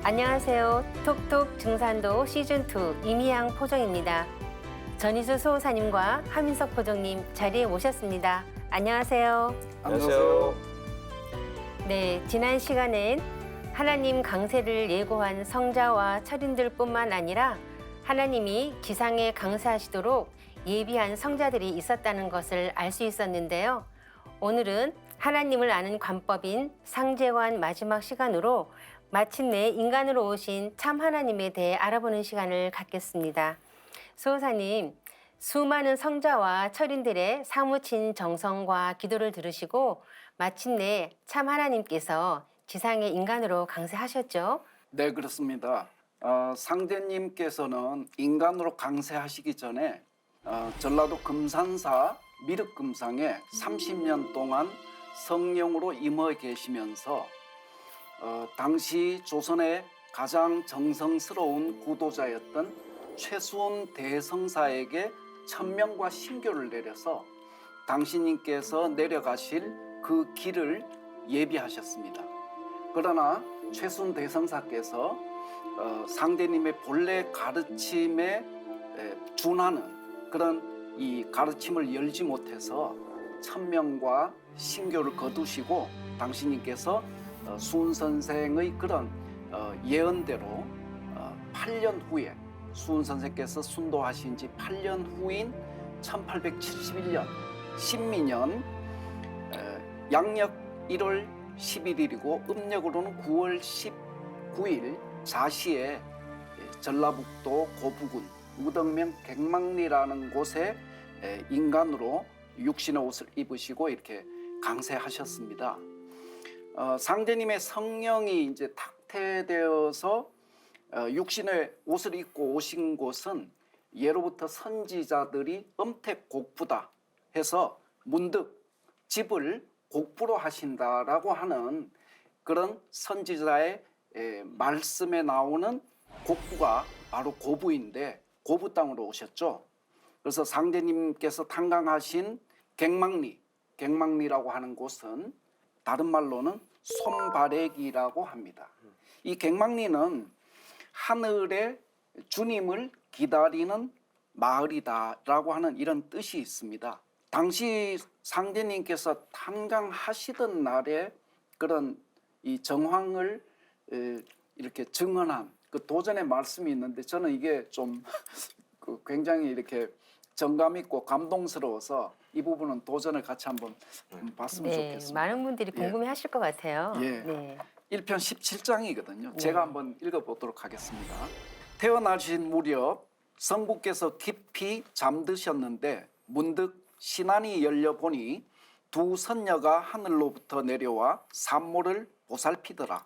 안녕하세요. 톡톡 증산도 시즌2 이미향 포정입니다. 전희수 수호사님과 하민석 포정님 자리에 모셨습니다. 안녕하세요. 안녕하세요. 네, 지난 시간엔 하나님 강세를 예고한 성자와 철인들뿐만 아니라 하나님이 지상에 강세하시도록 예비한 성자들이 있었다는 것을 알 수 있었는데요. 오늘은 하나님을 아는 관법인 상제관 마지막 시간으로 마침내 인간으로 오신 참 하나님에 대해 알아보는 시간을 갖겠습니다. 수호사님, 수많은 성자와 철인들의 사무친 정성과 기도를 들으시고 마침내 참 하나님께서 지상에 인간으로 강세하셨죠? 네, 그렇습니다. 상제님께서는 인간으로 강세하시기 전에 전라도 금산사 미륵금상에 30년 동안 성령으로 임해 계시면서 당시 조선의 가장 정성스러운 구도자였던 최수원 대성사에게 천명과 신교를 내려서 당신님께서 내려가실 그 길을 예비하셨습니다. 그러나 최수원 대성사께서 상제님의 본래 가르침에 준하는 그런 이 가르침을 열지 못해서 천명과 신교를 거두시고 당신님께서 수은 선생의 그런 예언대로 8년 후에 수은 선생께서 순도하신 지 8년 후인 1871년 신미년 양력 1월 11일이고 음력으로는 9월 19일 자시에 전라북도 고부군 우덕면 갱망리라는 곳에 인간으로 육신의 옷을 입으시고 이렇게 강세하셨습니다. 상제님의 성령이 이제 탁태되어서 육신의 옷을 입고 오신 곳은 예로부터 선지자들이 엄택곡부다 해서 문득 집을 곡부로 하신다라고 하는 그런 선지자의 말씀에 나오는 곡부가 바로 고부인데 고부 땅으로 오셨죠. 그래서 상제님께서 탄광하신 갱망리라고 하는 곳은 다른 말로는 손바래기라고 합니다. 이 갱망리는 하늘에 주님을 기다리는 마을이다라고 하는 이런 뜻이 있습니다. 당시 상제님께서 탄광하시던 날에 그런 이 정황을 이렇게 증언한 그 도전의 말씀이 있는데 저는 이게 좀 굉장히 이렇게 정감 있고 감동스러워서 이 부분은 도전을 같이 한번 봤으면 좋겠습니다. 많은 분들이 궁금해하실 것 같아요. 예. 네. 1편 17장이거든요. 제가 한번 읽어보도록 하겠습니다. 태어나신 무렵 성부께서 깊이 잠드셨는데 문득 신안이 열려보니 두 선녀가 하늘로부터 내려와 산모를 보살피더라.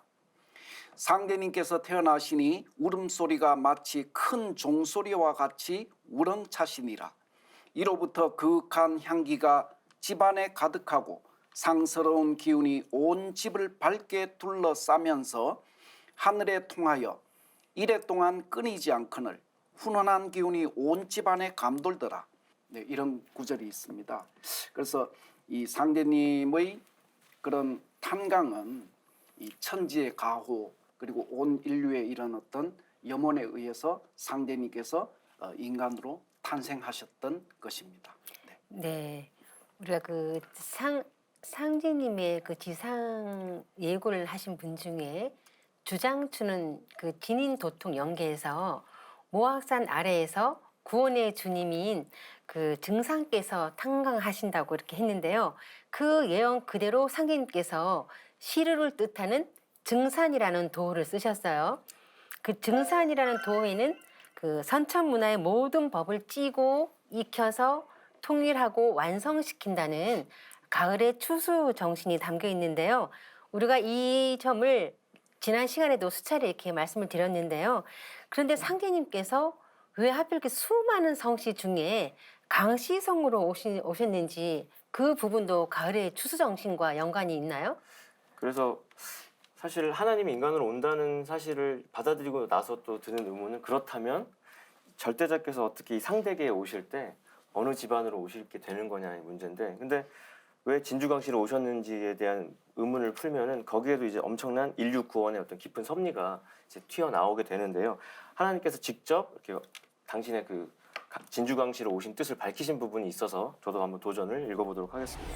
상제님께서 태어나시니 울음소리가 마치 큰 종소리와 같이 우렁차시니라. 이로부터 그윽한 향기가 집안에 가득하고 상스러운 기운이 온 집을 밝게 둘러싸면서 하늘에 통하여 이래 동안 끊이지 않거늘 훈훈한 기운이 온 집안에 감돌더라. 네, 이런 구절이 있습니다. 그래서 이 상제님의 그런 탄광은 이 천지의 가호 그리고 온 인류의 이런 어떤 염원에 의해서 상제님께서 인간으로 탄생하셨던 것입니다. 네. 우리가 그 상제님의 그 지상 예고를 하신 분 중에 주장추는 그 진인 도통 연계에서 모악산 아래에서 구원의 주님인 그 증상께서 탄광하신다고 이렇게 했는데요. 그 예언 그대로 상제님께서 시르를 뜻하는 증산이라는 도호를 쓰셨어요. 그 증산이라는 도호에는 그 선천 문화의 모든 법을 찌고 익혀서 통일하고 완성시킨다는 가을의 추수 정신이 담겨 있는데요. 우리가 이 점을 지난 시간에도 수차례 이렇게 말씀을 드렸는데요. 그런데 상제님께서 왜 하필 이렇게 수많은 성씨 중에 강씨성으로 오셨는지 그 부분도 가을의 추수 정신과 연관이 있나요? 그래서 사실 하나님이 인간으로 온다는 사실을 받아들이고 나서 또 드는 의문은, 그렇다면 절대자께서 어떻게 이 상대계에 오실 때 어느 집안으로 오실게 되는 거냐의 문제인데, 근데 왜 진주강씨로 오셨는지에 대한 의문을 풀면은 거기에도 이제 엄청난 인류 구원의 어떤 깊은 섭리가 이제 튀어나오게 되는데요. 하나님께서 직접 이렇게 당신의 그 진주강씨로 오신 뜻을 밝히신 부분이 있어서 저도 한번 도전을 읽어보도록 하겠습니다.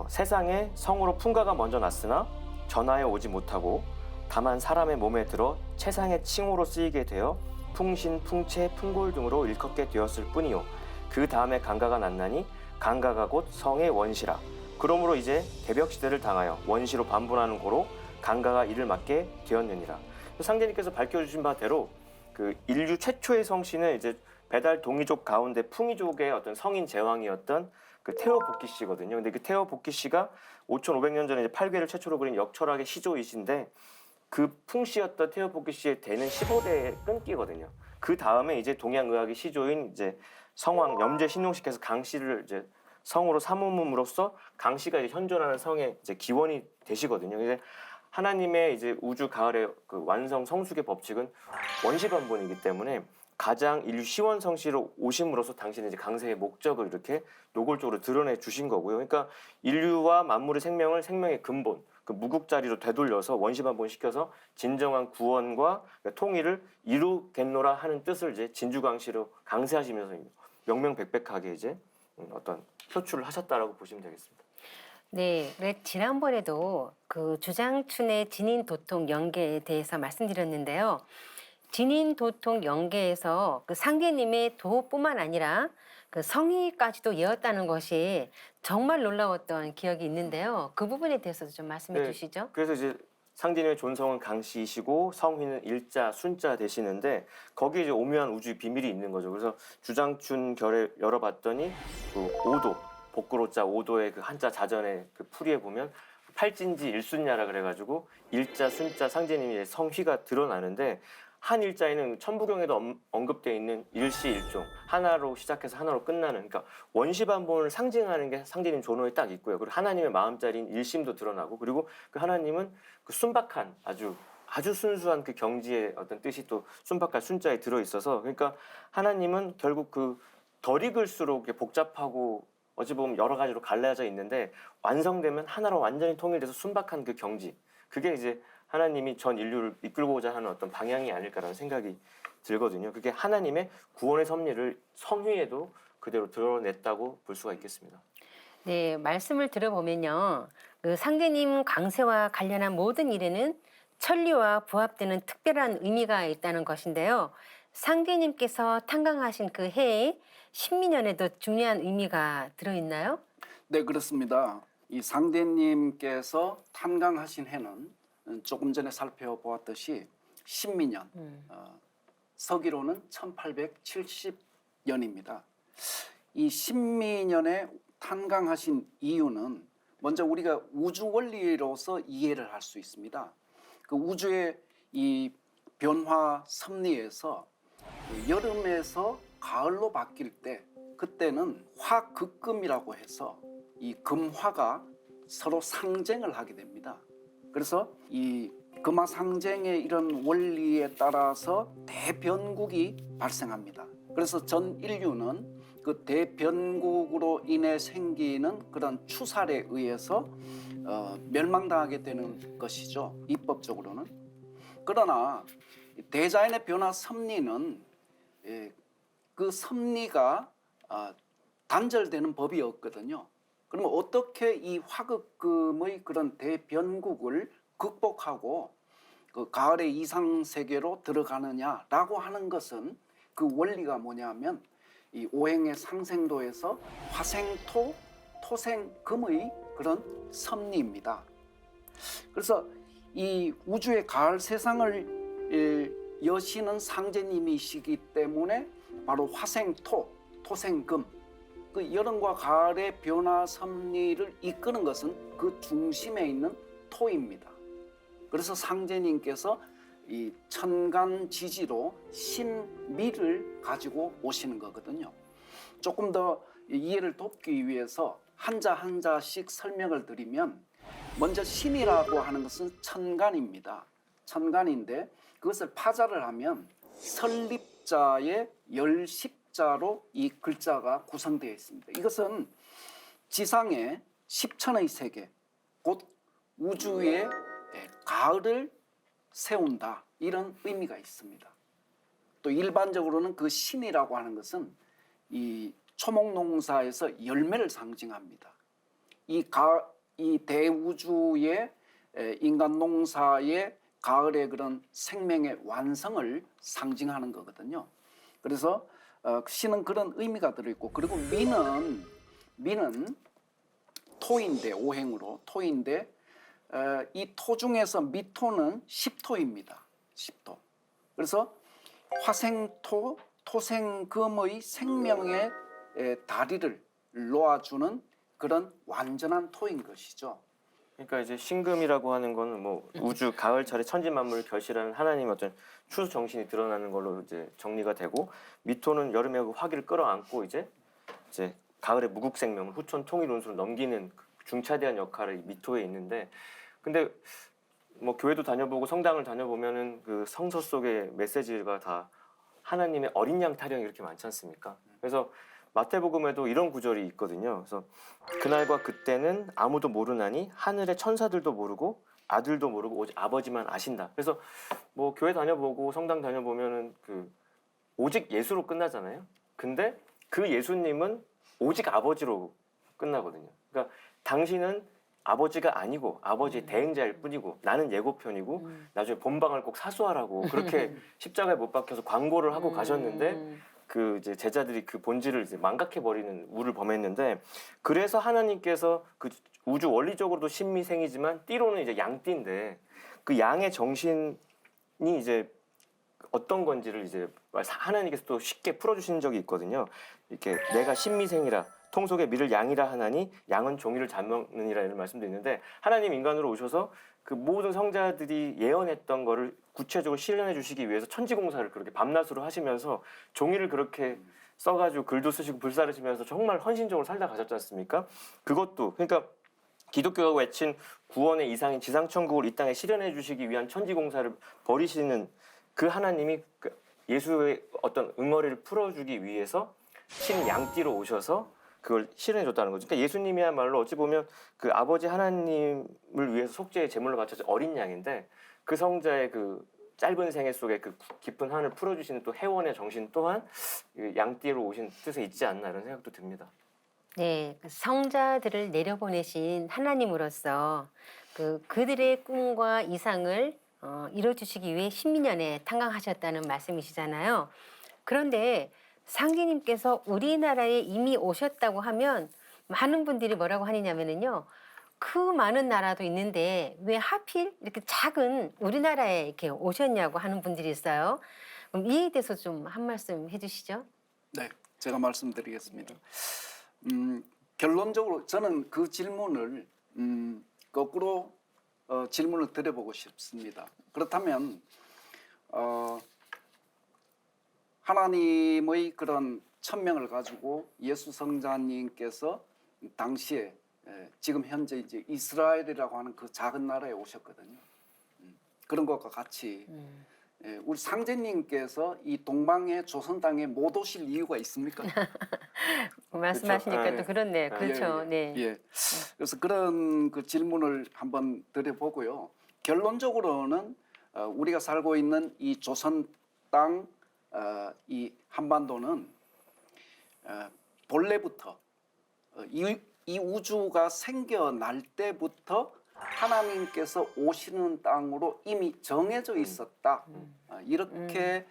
세상에 성으로 풍가가 먼저 났으나 전하여 오지 못하고 다만 사람의 몸에 들어 채상의 칭호로 쓰이게 되어 풍신, 풍채, 풍골 등으로 일컫게 되었을 뿐이요. 그 다음에 강가가 났나니 강가가 곧 성의 원시라. 그러므로 이제 개벽시대를 당하여 원시로 반분하는 고로 강가가 이를 맡게 되었느니라. 상제님께서 밝혀주신 바대로 그 인류 최초의 성씨는 이제 배달 동이족 가운데 풍이족의 어떤 성인 제왕이었던 그 테오복기 씨거든요. 근데 그 테오복기 씨가 5,500년 전에 이제 8괴를 최초로 그린 역철학의 시조이신데, 그 풍씨였던 테오복기 씨의 대는 15대에 끊기거든요. 그 다음에 이제 동양의학의 시조인 이제 성왕 염제 신용식께서 강씨를 이제 성으로 삼음으로써 강씨가 이제 현존하는 성의 이제 기원이 되시거든요. 이제 하나님의 이제 우주 가을의 그 완성 성숙의 법칙은 원시반본이기 때문에 가장 인류 시원 성씨로 오심으로써 당신의 이제 강세의 목적을 이렇게 노골적으로 드러내 주신 거고요. 그러니까 인류와 만물의 생명을 생명의 근본, 그 무국자리로 되돌려서 원시반본 시켜서 진정한 구원과 통일을 이루겠노라 하는 뜻을 이제 진주강씨로 강세하시면서 명명백백하게 이제 어떤 표출을 하셨다라고 보시면 되겠습니다. 네, 지난번에도 그 주장춘의 진인도통 연계에 대해서 말씀드렸는데요. 진인도통 연계에서 그 상계님의 도뿐만 아니라 그 성의까지도 이었다는 것이 정말 놀라웠던 기억이 있는데요. 그 부분에 대해서도 좀 말씀해 주시죠. 그래서 이제 상제님의 존성은 강씨이시고 성휘는 일자, 순자 되시는데, 거기에 이제 오묘한 우주의 비밀이 있는 거죠. 그래서 주장춘 결에 열어봤더니 그 오도, 복구로자 오도의 그 한자 자전의 그 풀이에 보면 팔진지 일순야라 그래가지고 일자, 순자, 상제님의 성휘가 드러나는데, 한 일자에는 천부경에도 언급되어 있는 일시일종, 하나로 시작해서 하나로 끝나는, 그러니까 원시반본을 상징하는 게 상제님 존호에 딱 있고요. 그리고 하나님의 마음자리인 일심도 드러나고, 그리고 그 하나님은 그 순박한 아주 순수한 그 경지의 어떤 뜻이 또 순박한 순자에 들어 있어서, 그러니까 하나님은 결국 그 덜 익을수록 복잡하고 어찌 보면 여러 가지로 갈라져 있는데, 완성되면 하나로 완전히 통일돼서 순박한 그 경지, 그게 이제 하나님이 전 인류를 이끌고자 하는 어떤 방향이 아닐까라는 생각이 들거든요. 그게 하나님의 구원의 섭리를 성휘에도 그대로 드러냈다고 볼 수가 있겠습니다. 네, 말씀을 들어보면요. 그 상제님 강세와 관련한 모든 일에는 천리와 부합되는 특별한 의미가 있다는 것인데요. 상제님께서 탄광하신 그 해에 신민년에도 중요한 의미가 들어있나요? 네, 그렇습니다. 이 상대님께서 탄광하신 해는 조금 전에 살펴보았듯이 신민년, 서기로는 1870년입니다. 이 신민년에 탄광하신 이유는 먼저 우리가 우주 원리로서 이해를 할 수 있습니다. 그 우주의 이 변화 섭리에서 여름에서 가을로 바뀔 때, 그때는 화극금이라고 해서 이 금화가 서로 상쟁을 하게 됩니다. 그래서 이 금화 상쟁의 이런 원리에 따라서 대변국이 발생합니다. 그래서 전 인류는 그 대변국으로 인해 생기는 그런 추살에 의해서 멸망당하게 되는 것이죠, 입법적으로는. 그러나 대자연의 변화 섭리는 그 섭리가 단절되는 법이 없거든요. 그러면 어떻게 이 화극금의 그런 대변국을 극복하고 그 가을의 이상세계로 들어가느냐라고 하는 것은, 그 원리가 뭐냐면 이 오행의 상생도에서 화생토, 토생금의 그런 섭리입니다. 그래서 이 우주의 가을 세상을 여시는 상제님이시기 때문에 바로 화생토, 토생금, 그 여름과 가을의 변화 섭리를 이끄는 것은 그 중심에 있는 토입니다. 그래서 상제님께서 이 천간 지지로 신미를 가지고 오시는 거거든요. 조금 더 이해를 돕기 위해서 한자 한자씩 설명을 드리면 먼저 신이라고 하는 것은 천간입니다. 천간인데 그것을 파자를 하면 설립자의 열십자로 이 글자가 구성되어 있습니다. 이것은 지상의 십천의 세계, 곧 우주의 가을을 세운다, 이런 의미가 있습니다. 또 일반적으로는 그 신이라고 하는 것은 이 초목농사에서 열매를 상징합니다. 이 대우주의 인간 농사의 가을의 그런 생명의 완성을 상징하는 거거든요. 그래서 신은 그런 의미가 들어있고, 그리고 미는 토인데, 오행으로 토인데, 이 토 중에서 미토는 십토입니다. 십토. 그래서 화생토, 토생금의 생명의 다리를 놓아주는 그런 완전한 토인 것이죠. 그러니까 이제 신금이라고 하는 거는 뭐 우주 가을철에 천지 만물을 결실하는 하나님의 어떤 추수 정신이 드러나는 걸로 이제 정리가 되고, 미토는 여름에 그 화기를 끌어안고 이제 가을의 무국 생명을 후천 통일 운수로 넘기는 중차대한 역할이 미토에 있는데, 근데 뭐 교회도 다녀보고 성당을 다녀보면은 그 성서 속의 메시지가 다 하나님의 어린 양 타령이 이렇게 많지 않습니까? 그래서 마태복음에도 이런 구절이 있거든요. 그래서 그날과 그때는 아무도 모르나니 하늘의 천사들도 모르고 아들도 모르고 오직 아버지만 아신다. 그래서 뭐 교회 다녀보고 성당 다녀보면은 그 오직 예수로 끝나잖아요. 근데 그 예수님은 오직 아버지로 끝나거든요. 그러니까 당신은 아버지가 아니고 아버지의 대행자일 뿐이고 나는 예고편이고 나중에 본방을 꼭 사수하라고 그렇게 십자가에 못 박혀서 광고를 하고 가셨는데, 그 이제 제자들이 그 본질을 이제 망각해 버리는 우를 범했는데, 그래서 하나님께서 그 우주 원리적으로도 신미생이지만 띠로는 이제 양띠인데, 그 양의 정신이 이제 어떤 건지를 이제 하나님께서 또 쉽게 풀어주신 적이 있거든요. 이렇게 내가 신미생이라 통속의 미를 양이라 하나니 양은 종이를 잡느니라 이런 말씀도 있는데, 하나님 인간으로 오셔서 그 모든 성자들이 예언했던 거를 구체적으로 실현해 주시기 위해서 천지공사를 그렇게 밤낮으로 하시면서 종이를 그렇게 써가지고 글도 쓰시고 불사르시면서 정말 헌신적으로 살다 가셨지 않습니까? 그것도 그러니까 기독교가 외친 구원의 이상인 지상천국을 이 땅에 실현해 주시기 위한 천지공사를 벌이시는 그 하나님이 예수의 어떤 응어리를 풀어주기 위해서 신 양띠로 오셔서 그걸 실현해 줬다는 거죠. 그러니까 예수님이야말로 어찌 보면 그 아버지 하나님을 위해서 속죄의 제물로 바쳐진 어린 양인데, 그 성자의 그 짧은 생애 속에 그 깊은 한을 풀어주시는 또 해원의 정신 또한 양띠로 오신 뜻에 있지 않나 이런 생각도 듭니다. 네, 그 성자들을 내려보내신 하나님으로서 그들의 꿈과 이상을 이뤄주시기 위해 신민년에 탄광하셨다는 말씀이시잖아요. 그런데 상제님께서 우리나라에 이미 오셨다고 하면 많은 분들이 뭐라고 하느냐면요, 그 많은 나라도 있는데 왜 하필 이렇게 작은 우리나라에 이렇게 오셨냐고 하는 분들이 있어요. 그럼 이에 대해서 좀 한 말씀 해주시죠. 네, 제가 말씀드리겠습니다. 결론적으로 저는 그 질문을 거꾸로 질문을 드려보고 싶습니다. 그렇다면 하나님의 그런 천명을 가지고 예수 성자님께서 당시에 지금 현재 이제 이스라엘이라고 하는 그 작은 나라에 오셨거든요. 그런 것과 같이 우리 상제님께서 이 동방의 조선 땅에 못 오실 이유가 있습니까? 말씀하시니까 그렇죠. 또 그렇네요. 그렇죠. 네. 예. 그래서 그런 그 질문을 한번 드려보고요. 결론적으로는 우리가 살고 있는 이 조선 땅, 이 한반도는 본래부터 이 우주가 생겨날 때부터 하나님께서 오시는 땅으로 이미 정해져 있었다. 이렇게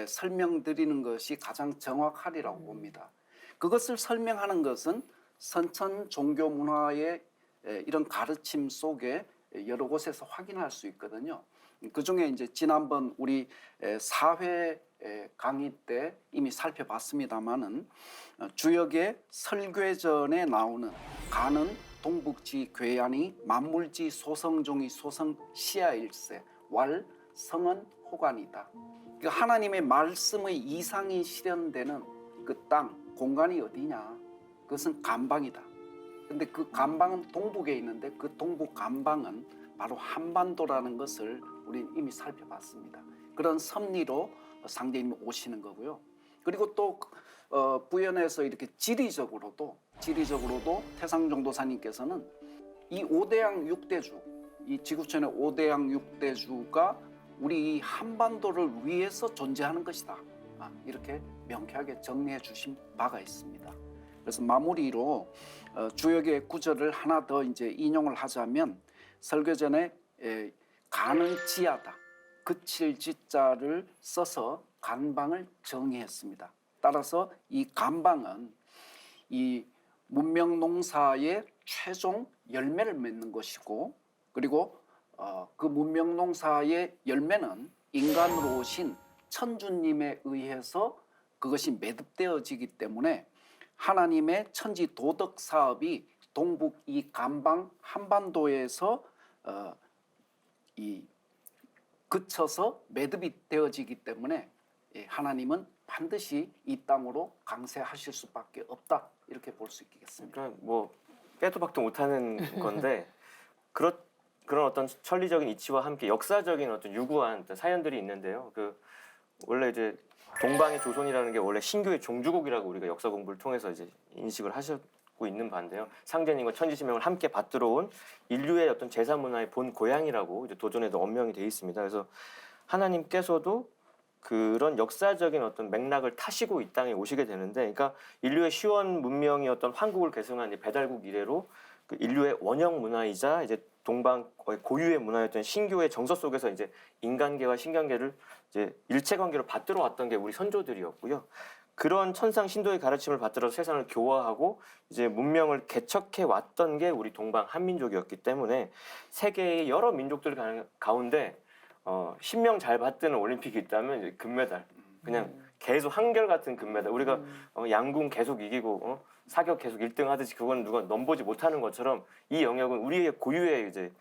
설명드리는 것이 가장 정확하리라고 봅니다. 그것을 설명하는 것은 선천 종교 문화의 이런 가르침 속에 여러 곳에서 확인할 수 있거든요. 그 중에 이제 지난번 우리 4회 강의 때 이미 살펴봤습니다마는 주역의 설괴전에 나오는 가는 동북지 괴안이 만물지 소성종이 소성 시야일세 왈 성은 호관이다. 그러니까 하나님의 말씀의 이상이 실현되는 그 땅, 공간이 어디냐? 그것은 간방이다. 근데 그 간방은 동북에 있는데 그 동북 간방은 바로 한반도라는 것을 우리는 이미 살펴봤습니다. 그런 섭리로 상대님이 오시는 거고요. 그리고 또 부연해서 이렇게 지리적으로도 태상정도사님께서는 이 5대양 6대주, 이 지구촌의 5대양 6대주가 우리 이 한반도를 위해서 존재하는 것이다. 이렇게 명쾌하게 정리해 주신 바가 있습니다. 그래서 마무리로 주역의 구절을 하나 더 이제 인용을 하자면 설교전에 가는 지하다, 그칠 지자를 써서 간방을 정의했습니다. 따라서 이 간방은 이 문명 농사의 최종 열매를 맺는 것이고, 그리고 그 문명 농사의 열매는 인간으로 오신 천주님에 의해서 그것이 매듭되어지기 때문에 하나님의 천지 도덕 사업이 동북 이 간방 한반도에서 이 그쳐서 매듭이 되어지기 때문에 하나님은 반드시 이 땅으로 강세하실 수밖에 없다, 이렇게 볼 수 있겠습니다. 그러니까 뭐 빼도 박도 못하는 건데 그런 어떤 천리적인 이치와 함께 역사적인 어떤 유구한 어떤 사연들이 있는데요. 그 원래 이제 동방의 조선이라는 게 원래 신교의 종주국이라고 우리가 역사 공부를 통해서 이제 인식을 하셨고 있는 반인데요. 상제님과 천지신명을 함께 받들어 온 인류의 어떤 제사 문화의 본 고향이라고 이제 도전에도 언명이 되어 있습니다. 그래서 하나님께서도 그런 역사적인 어떤 맥락을 타시고 이 땅에 오시게 되는데, 그러니까 인류의 시원 문명이었던 황국을 계승한 이 배달국 이래로 그 인류의 원형 문화이자 이제 동방 고유의 문화였던 신교의 정서 속에서 이제 인간계와 신간계를 이제 일체관계로 받들어 왔던 게 우리 선조들이었고요. 그런 천상 신도의 가르침을 받들어 세상을 교화하고 이제 문명을 개척해 왔던 게 우리 동방 한민족이었기 때문에 세계의 여러 민족들 가운데 신명 잘 받드는 올림픽이 있다면 이제 금메달, 그냥 계속 한결같은 금메달. 우리가 양궁 계속 이기고 사격 계속 1등 하듯이 그건 누가 넘보지 못하는 것처럼 이 영역은 우리의 고유의 이제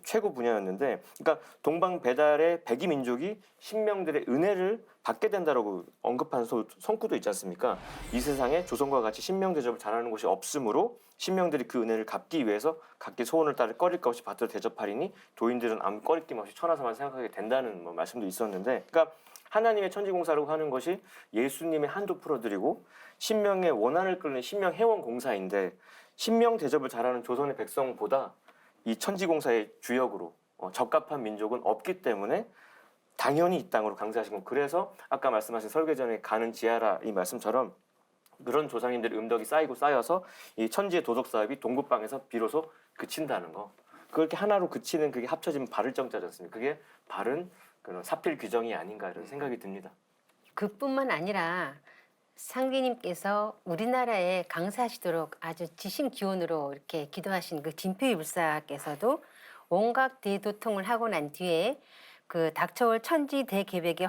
최고 분야였는데, 그러니까 동방 배달의 백이 민족이 신명들의 은혜를 받게 된다라고 언급한 성구도 있지 않습니까? 이 세상에 조선과 같이 신명 대접을 잘하는 곳이 없으므로 신명들이 그 은혜를 갚기 위해서 각기 소원을 따라 꺼릴 것 없이 받들어 대접하리니 도인들은 아무 꺼리낌 없이 천하사만 생각하게 된다는 말씀도 있었는데, 그러니까 하나님의 천지공사라고 하는 것이 예수님의 한도 풀어드리고 신명의 원한을 끓는 신명 회원 공사인데, 신명 대접을 잘하는 조선의 백성보다 이 천지공사의 주역으로 적합한 민족은 없기 때문에 당연히 이 땅으로 강세하시고, 그래서 아까 말씀하신 설계전에 가는 지하라 이 말씀처럼 그런 조상님들의 음덕이 쌓이고 쌓여서 이 천지의 도덕 사업이 동북방에서 비로소 그친다는 거. 그렇게 하나로 그치는 그게 합쳐지면 바를 정자지 않습니까? 그게 바른 그런 사필 규정이 아닌가 이런 생각이 듭니다. 그뿐만 아니라 상계님께서 우리나라에 강사하시도록 아주 지신 기원으로 이렇게 기도하신 그 진표일사께서도 온갖 대도통을 하고 난 뒤에 그 닥쳐올 천지 대계백의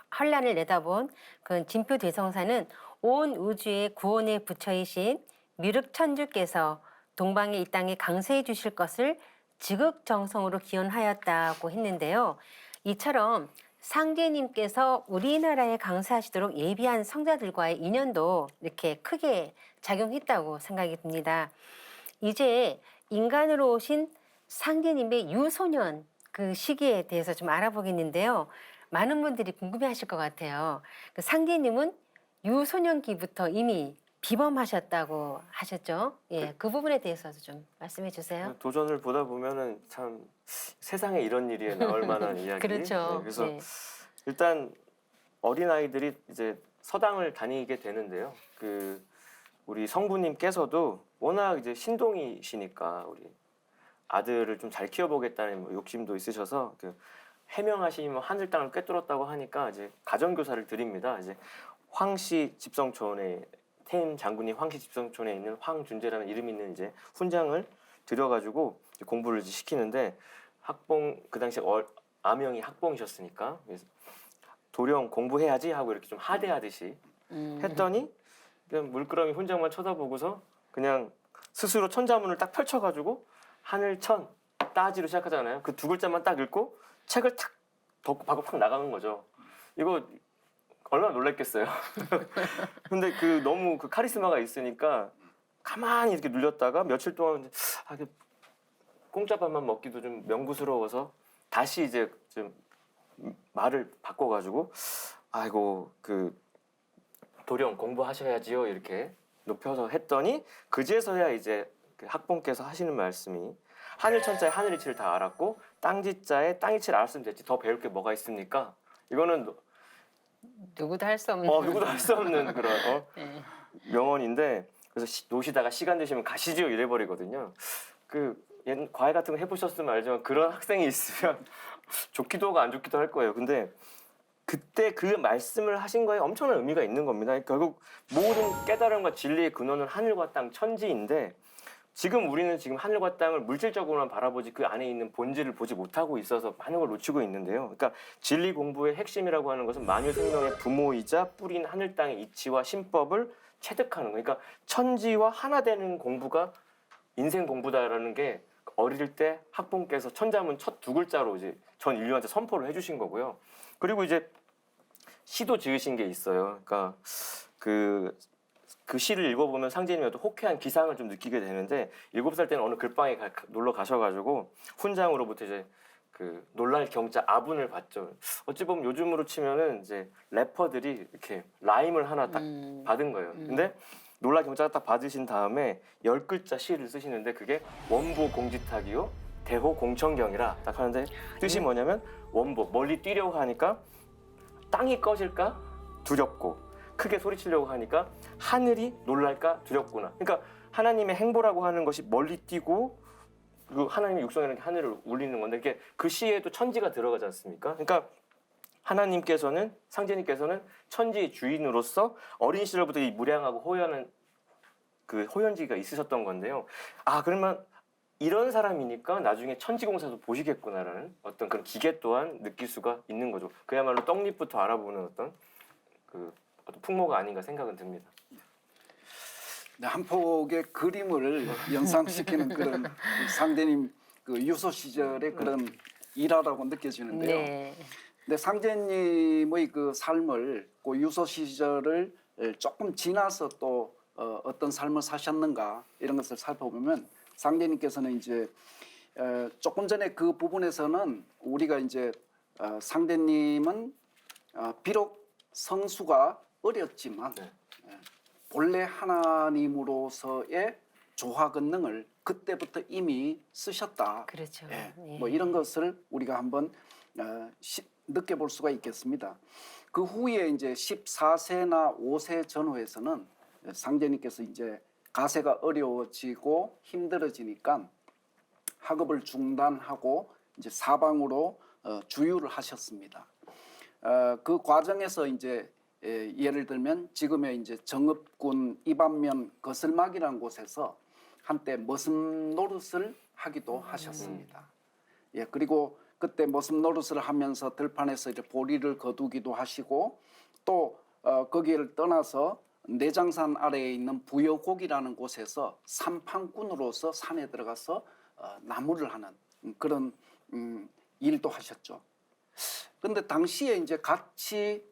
환란을 내다본 그 진표대성사는 온 우주의 구원의 부처이신 미륵천주께서 동방의 이 땅에 강세해 주실 것을 지극정성으로 기원하였다고 했는데요. 이처럼 상제님께서 우리나라에 강사하시도록 예비한 성자들과의 인연도 이렇게 크게 작용했다고 생각이 듭니다. 이제 인간으로 오신 상제님의 유소년 그 시기에 대해서 좀 알아보겠는데요. 많은 분들이 궁금해하실 것 같아요. 그 상제님은 유소년기부터 이미 비범하셨다고 하셨죠? 예, 그 부분에 대해서도 좀 말씀해 주세요. 도전을 보다 보면은 참 세상에 이런 일이 나올 만한 이야기. 그렇죠. 네, 그래서 예. 일단 어린 아이들이 이제 서당을 다니게 되는데요. 그 우리 성부님께서도 워낙 이제 신동이시니까 우리 아들을 좀 잘 키워보겠다는 욕심도 있으셔서 그 해명하시면 하늘 땅을 꿰뚫었다고 하니까 이제 가정교사를 드립니다. 이제 황씨 집성촌에 태임 장군이 황씨 집성촌에 있는 황준재라는 이름이 있는 이제 훈장을 들여가지고 공부를 이제 시키는데 학봉 그 당시 아명이 학봉이셨으니까 도령 공부해야지 하고 이렇게 좀 하대하듯이 했더니 그냥 물끄러미 훈장만 쳐다보고서 그냥 스스로 천자문을 딱 펼쳐가지고 하늘천 따지로 시작하잖아요. 그 두 글자만 딱 읽고 책을 탁 덮고 밖으로 팍 나가는 거죠. 이거 얼마나 놀랐겠어요. 근데 그 너무 그 카리스마가 있으니까 가만히 이렇게 눌렸다가 며칠 동안 이게 공짜밥만 먹기도 좀 명구스러워서 다시 이제 좀 말을 바꿔가지고 아이고 그 도령 공부하셔야지요 이렇게 높여서 했더니 그제서야 이제 그 학본께서 하시는 말씀이 하늘 천자에 하늘 이치를 다 알았고 땅 지자에 땅 이치를 알았으면 됐지 더 배울 게 뭐가 있습니까? 이거는 누구도 할 수 없는. 누구도 할 수 없는 그런 네. 명언인데 그래서 노시다가 시간 되시면 가시지요 이래버리거든요. 그 과외 같은 거 해보셨으면 알지만 그런 학생이 있으면 좋기도 하고 안 좋기도 할 거예요. 근데 그때 그 말씀을 하신 거에 엄청난 의미가 있는 겁니다. 결국 모든 깨달음과 진리의 근원은 하늘과 땅 천지인데 지금 우리는 지금 하늘과 땅을 물질적으로만 바라보지 그 안에 있는 본질을 보지 못하고 있어서 많은 걸 놓치고 있는데요. 그러니까 진리 공부의 핵심이라고 하는 것은 만유 생명의 부모이자 뿌린 하늘 땅의 이치와 신법을 체득하는 거예요. 그러니까 천지와 하나 되는 공부가 인생 공부다라는 게 어릴 때 학본께서 천자문 첫 두 글자로 이제 전 인류한테 선포를 해주신 거고요. 그리고 이제 시도 지으신 게 있어요. 그러니까 그 시를 읽어보면 상제님이 어떤 호쾌한 기상을 좀 느끼게 되는데 7살 때는 어느 글방에 놀러 가셔가지고 훈장으로부터 이제 그 놀랄 경자 아분을 받죠. 어찌 보면 요즘으로 치면은 이제 래퍼들이 이렇게 라임을 하나 딱 받은 거예요. 근데 놀랄 경자가 딱 받으신 다음에 10글자 시를 쓰시는데 그게 원보 공지탁이요 대호 공천경이라 딱 하는데 뜻이 뭐냐면 원보 멀리 뛰려고 하니까 땅이 꺼질까 두렵고 크게 소리치려고 하니까 하늘이 놀랄까 두렵구나. 그러니까 하나님의 행보라고 하는 것이 멀리 뛰고 그 하나님의 육성이라는 게 하늘을 울리는 건데 이게 그 시에도 천지가 들어가지 않습니까? 그러니까 하나님께서는 상제님께서는 천지의 주인으로서 어린 시절부터 이 무량하고 호연한 그 호연지가 있으셨던 건데요. 아 그러면 이런 사람이니까 나중에 천지공사도 보시겠구나라는 어떤 그런 기계 또한 느낄 수가 있는 거죠. 그야말로 떡잎부터 알아보는 어떤 그 어떤 풍모가 아닌가 생각은 듭니다. 네, 한 폭의 그림을 연상시키는 그런 상제님 그 유소 시절의 그런 일화라고 느껴지는데요. 네. 근데 상제님의 그 삶을 그 유소 시절을 조금 지나서 또 어떤 삶을 사셨는가 이런 것을 살펴보면 상제님께서는 이제 조금 전에 그 부분에서는 우리가 이제 상제님은 비록 성수가 어렸지만 네. 본래 하나님으로서의 조화 권능을 그때부터 이미 쓰셨다. 그렇죠. 예, 네. 뭐 이런 것을 우리가 한번 느껴볼 수가 있겠습니다. 그 후에 이제 14세나 5세 전후에서는 상제님께서 이제 가세가 어려워지고 힘들어지니까 학업을 중단하고 이제 사방으로 주유를 하셨습니다. 그 과정에서 이제 예를 들면 지금의 이제 정읍군 이반면 거슬막이라는 곳에서 한때 머슴 노릇을 하기도 하셨습니다. 예, 그리고 그때 머슴 노릇을 하면서 들판에서 이제 보리를 거두기도 하시고 또 거기를 떠나서 내장산 아래에 있는 부여곡이라는 곳에서 산판꾼으로서 산에 들어가서 나무를 하는 그런 일도 하셨죠. 그런데 당시에 이제 같이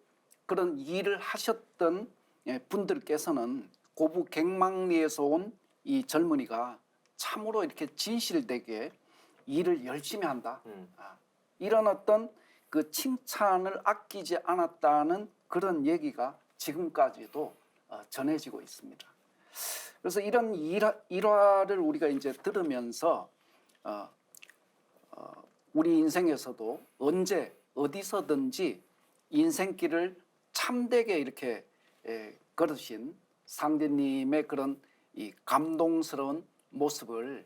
그런 일을 하셨던 분들께서는 고부 갱망리에서 온 이 젊은이가 참으로 이렇게 진실되게 일을 열심히 한다. 이런 어떤 그 칭찬을 아끼지 않았다는 그런 얘기가 지금까지도 전해지고 있습니다. 그래서 이런 일화를 우리가 이제 들으면서 우리 인생에서도 언제 어디서든지 인생길을 참되게 이렇게 걸으신 상제님의 그런 이 감동스러운 모습을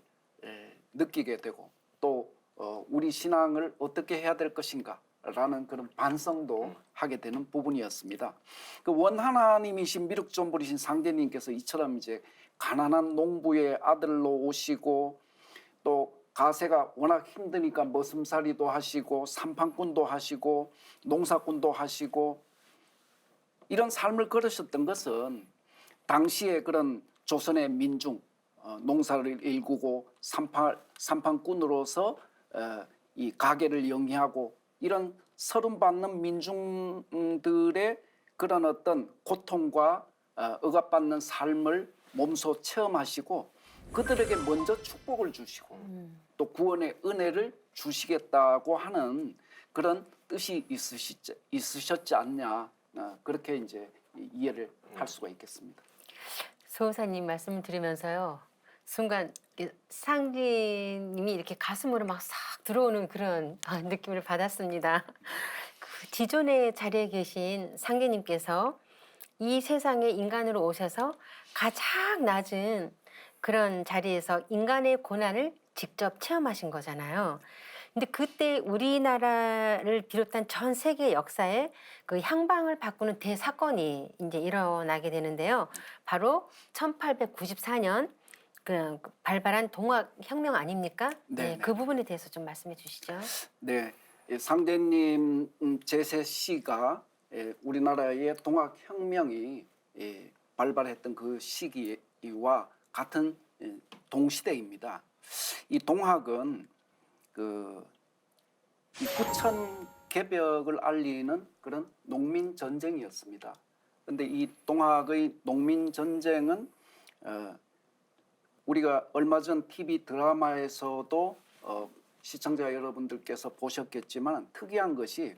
느끼게 되고 또 우리 신앙을 어떻게 해야 될 것인가라는 그런 반성도 하게 되는 부분이었습니다. 그 원하나님이신 미륵존불이신 상제님께서 이처럼 이제 가난한 농부의 아들로 오시고 또 가세가 워낙 힘드니까 머슴살이도 하시고 산판꾼도 하시고 농사꾼도 하시고 이런 삶을 걸으셨던 것은 당시에 그런 조선의 민중 농사를 일구고 산판꾼으로서 이 가게를 영위하고 이런 서름받는 민중들의 그런 어떤 고통과 억압받는 삶을 몸소 체험하시고 그들에게 먼저 축복을 주시고 또 구원의 은혜를 주시겠다고 하는 그런 뜻이 있으셨지 않냐, 그렇게 이제 이해를 할 수가 있겠습니다. 소호사님 말씀을 들으면서요. 순간 상진님이 이렇게 가슴으로 막 싹 들어오는 그런 느낌을 받았습니다. 그 지존의 자리에 계신 상계님께서 이 세상에 인간으로 오셔서 가장 낮은 그런 자리에서 인간의 고난을 직접 체험하신 거잖아요. 근데 그때 우리나라를 비롯한 전 세계 역사에 그 향방을 바꾸는 대사건이 이제 일어나게 되는데요. 바로 1894년 그 발발한 동학혁명 아닙니까? 네, 그 부분에 대해서 좀 말씀해 주시죠. 네, 상대님 제세 시가 우리나라의 동학혁명이 발발했던 그 시기와 같은 동시대입니다. 이 동학은 그 후천 개벽을 알리는 그런 농민 전쟁이었습니다. 그런데 이 동학의 농민 전쟁은 우리가 얼마 전 TV 드라마에서도 시청자 여러분들께서 보셨겠지만 특이한 것이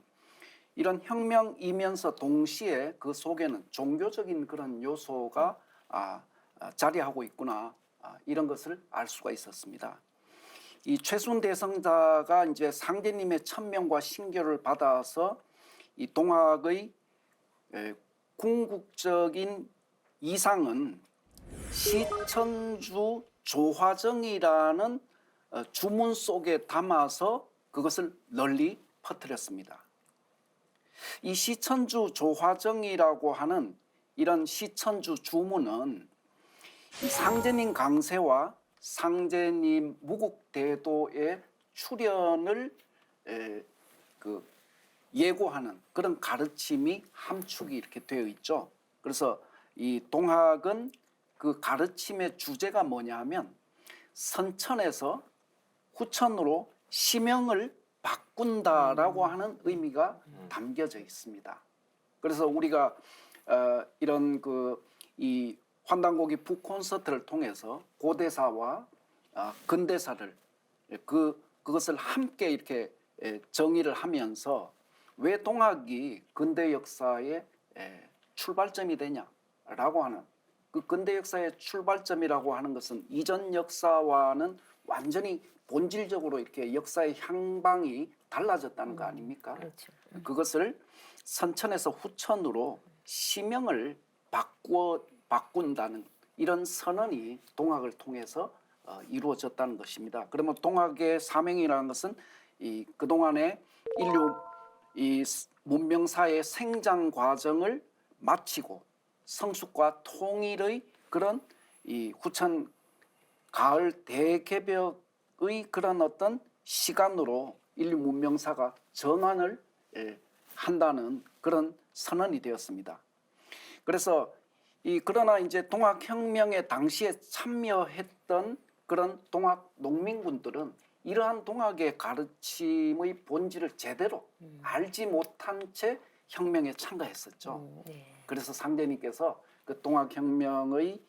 이런 혁명이면서 동시에 그 속에는 종교적인 그런 요소가 자리하고 있구나, 이런 것을 알 수가 있었습니다. 이 최순 대성자가 이제 상제님의 천명과 신교를 받아서 이 동학의 궁극적인 이상은 시천주 조화정이라는 주문 속에 담아서 그것을 널리 퍼뜨렸습니다. 이 시천주 조화정이라고 하는 이런 시천주 주문은 이 상제님 강세와 상제님 무국대도의 출현을 예고하는 그런 가르침이 함축이 이렇게 되어 있죠. 그래서 이 동학은 그 가르침의 주제가 뭐냐면 선천에서 후천으로 시명을 바꾼다라고 하는 의미가 담겨져 있습니다. 그래서 우리가 이런 이 환단고기 북콘서트를 통해서 고대사와 근대사를 그것을 함께 이렇게 정의를 하면서 왜 동학이 근대 역사의 출발점이 되냐라고 하는 그 근대 역사의 출발점이라고 하는 것은 이전 역사와는 완전히 본질적으로 이렇게 역사의 향방이 달라졌다는 거 아닙니까? 그렇죠. 그것을 선천에서 후천으로 시명을 바꾼다는 이런 선언이 동학을 통해서 이루어졌다는 것입니다. 그러면 동학의 사명이라는 것은 이 그동안의 인류 이 문명사의 생장 과정을 마치고 성숙과 통일의 그런 이 후천 가을 대개벽의 그런 어떤 시간으로 인류 문명사가 전환을 한다는 그런 선언이 되었습니다. 그래서 그러나 이제 동학혁명에 당시에 참여했던 그런 동학 농민군들은 이러한 동학의 가르침의 본질을 제대로 알지 못한 채 혁명에 참가했었죠. 네. 그래서 상제님께서 그 동학혁명의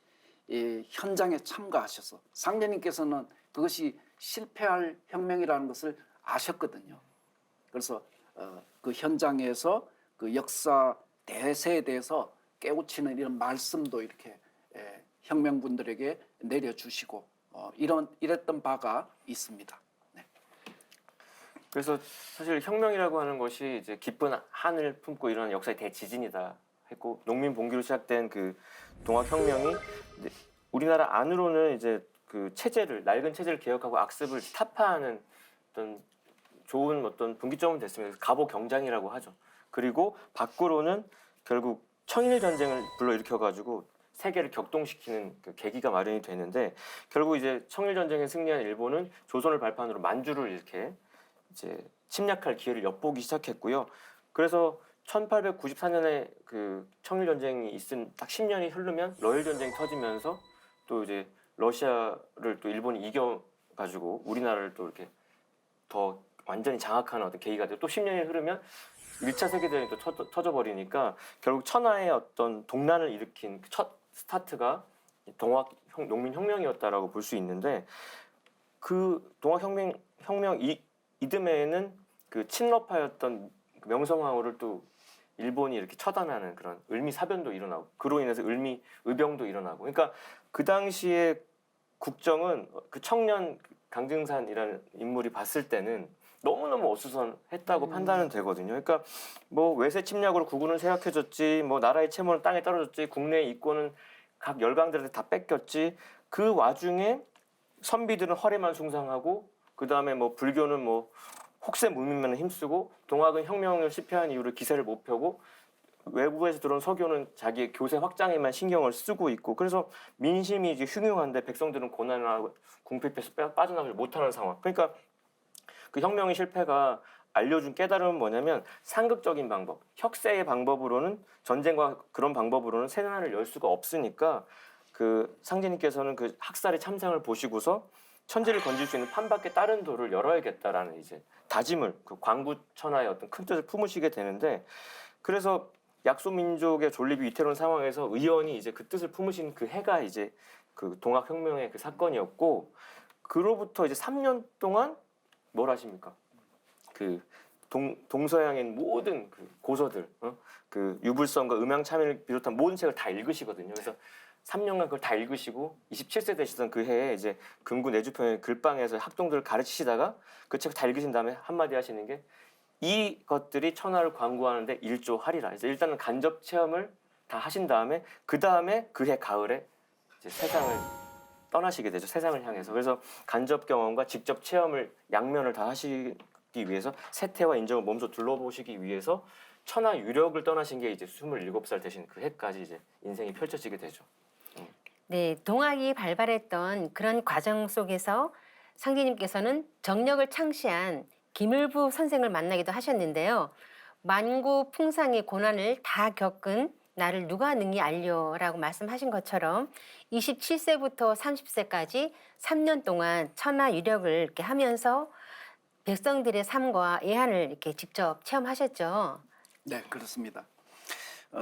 현장에 참가하셔서 상제님께서는 그것이 실패할 혁명이라는 것을 아셨거든요. 그래서 그 현장에서 그 역사 대세에 대해서 깨우치는 이런 말씀도 이렇게 혁명군들에게 내려주시고 이랬던 바가 있습니다. 네. 그래서 사실 혁명이라고 하는 것이 이제 깊은 한을 품고 일어난 역사의 대지진이다 했고, 농민 봉기로 시작된 그 동학혁명이 우리나라 안으로는 이제 그 낡은 체제를 개혁하고 악습을 타파하는 어떤 좋은 어떤 분기점은 됐습니다. 갑오 경장이라고 하죠. 그리고 밖으로는 결국 청일 전쟁을 불러일으켜가지고 세계를 격동시키는 그 계기가 마련이 되는데, 결국 이제 청일 전쟁에 승리한 일본은 조선을 발판으로 만주를 이렇게 이제 침략할 기회를 엿보기 시작했고요. 그래서 1894년에 그 청일 전쟁이 있은 딱 10년이 흐르면 러일 전쟁이 터지면서 또 이제 러시아를 또 일본이 이겨가지고 우리나라를 또 이렇게 더 완전히 장악하는 어떤 계기가 되고 또 10년이 흐르면 1차 세계대전이 또 터져버리니까 결국 천하의 어떤 동란을 일으킨 첫 스타트가 동학 농민혁명이었다라고 볼 수 있는데 그 동학혁명 이듬해에는 그 친러파였던 명성황후를 또 일본이 이렇게 처단하는 그런 을미사변도 일어나고 그로 인해서 을미의병도 일어나고 그러니까 그 당시에 국정은 그 청년 강증산이라는 인물이 봤을 때는 너무너무 어수선했다고 판단은 되거든요. 그러니까 뭐 외세 침략으로 구군은 쇠약해졌지, 뭐 나라의 채무는 땅에 떨어졌지, 국내의 이권은 각 열강들한테 다 뺏겼지. 그 와중에 선비들은 허례만 숭상하고 그 다음에 뭐 불교는 뭐 혹세 무민만 힘쓰고 동학은 혁명을 실패한 이후로 기세를 못 펴고 외부에서 들어온 서교는 자기의 교세 확장에만 신경을 쓰고 있고 그래서 민심이 이제 흉흉한데 백성들은 고난을 하고 궁핍해서 빠져나가지 못하는 상황. 그러니까 그 혁명의 실패가 알려준 깨달음은 뭐냐면 상극적인 방법, 혁세의 방법으로는 전쟁과 그런 방법으로는 세난을 열 수가 없으니까 그 상제님께서는 그 학살의 참상을 보시고서 천지를 건질 수 있는 판밖에 다른 도를 열어야겠다라는 이제 다짐을 그 광구천하의 어떤 큰 뜻을 품으시게 되는데 그래서 약소민족의 존립이 위태로운 상황에서 의원이 이제 그 뜻을 품으신 그 해가 이제 그 동학혁명의 그 사건이었고 그로부터 이제 3년 동안 뭘 하십니까? 그 동서양의 모든 그 고서들, 그 유불선과 음양참여를 비롯한 모든 책을 다 읽으시거든요. 그래서 3년간 그걸 다 읽으시고 27세 되시던 그 해에 이제 금구 내주평의 글방에서 학동들을 가르치시다가 그 책을 다 읽으신 다음에 한마디 하시는 게 이것들이 천하를 광구하는데 일조하리라. 이제 일단은 간접 체험을 다 하신 다음에 그 다음에 그해 가을에 이제 세상을 떠나시게 되죠. 세상을 향해서. 그래서 간접 경험과 직접 체험을 양면을 다 하시기 위해서 세태와 인정을 몸소 둘러보시기 위해서 천하 유력을 떠나신 게 이제 27살 되신 그 해까지 이제 인생이 펼쳐지게 되죠. 네, 동학이 발발했던 그런 과정 속에서 상제님께서는 정력을 창시한 김을부 선생을 만나기도 하셨는데요. 만고 풍상의 고난을 다 겪은 나를 누가 능히 알려라고 말씀하신 것처럼 27세부터 30세까지 3년 동안 천하 유력을 이렇게 하면서 백성들의 삶과 애환을 이렇게 직접 체험하셨죠. 네, 그렇습니다.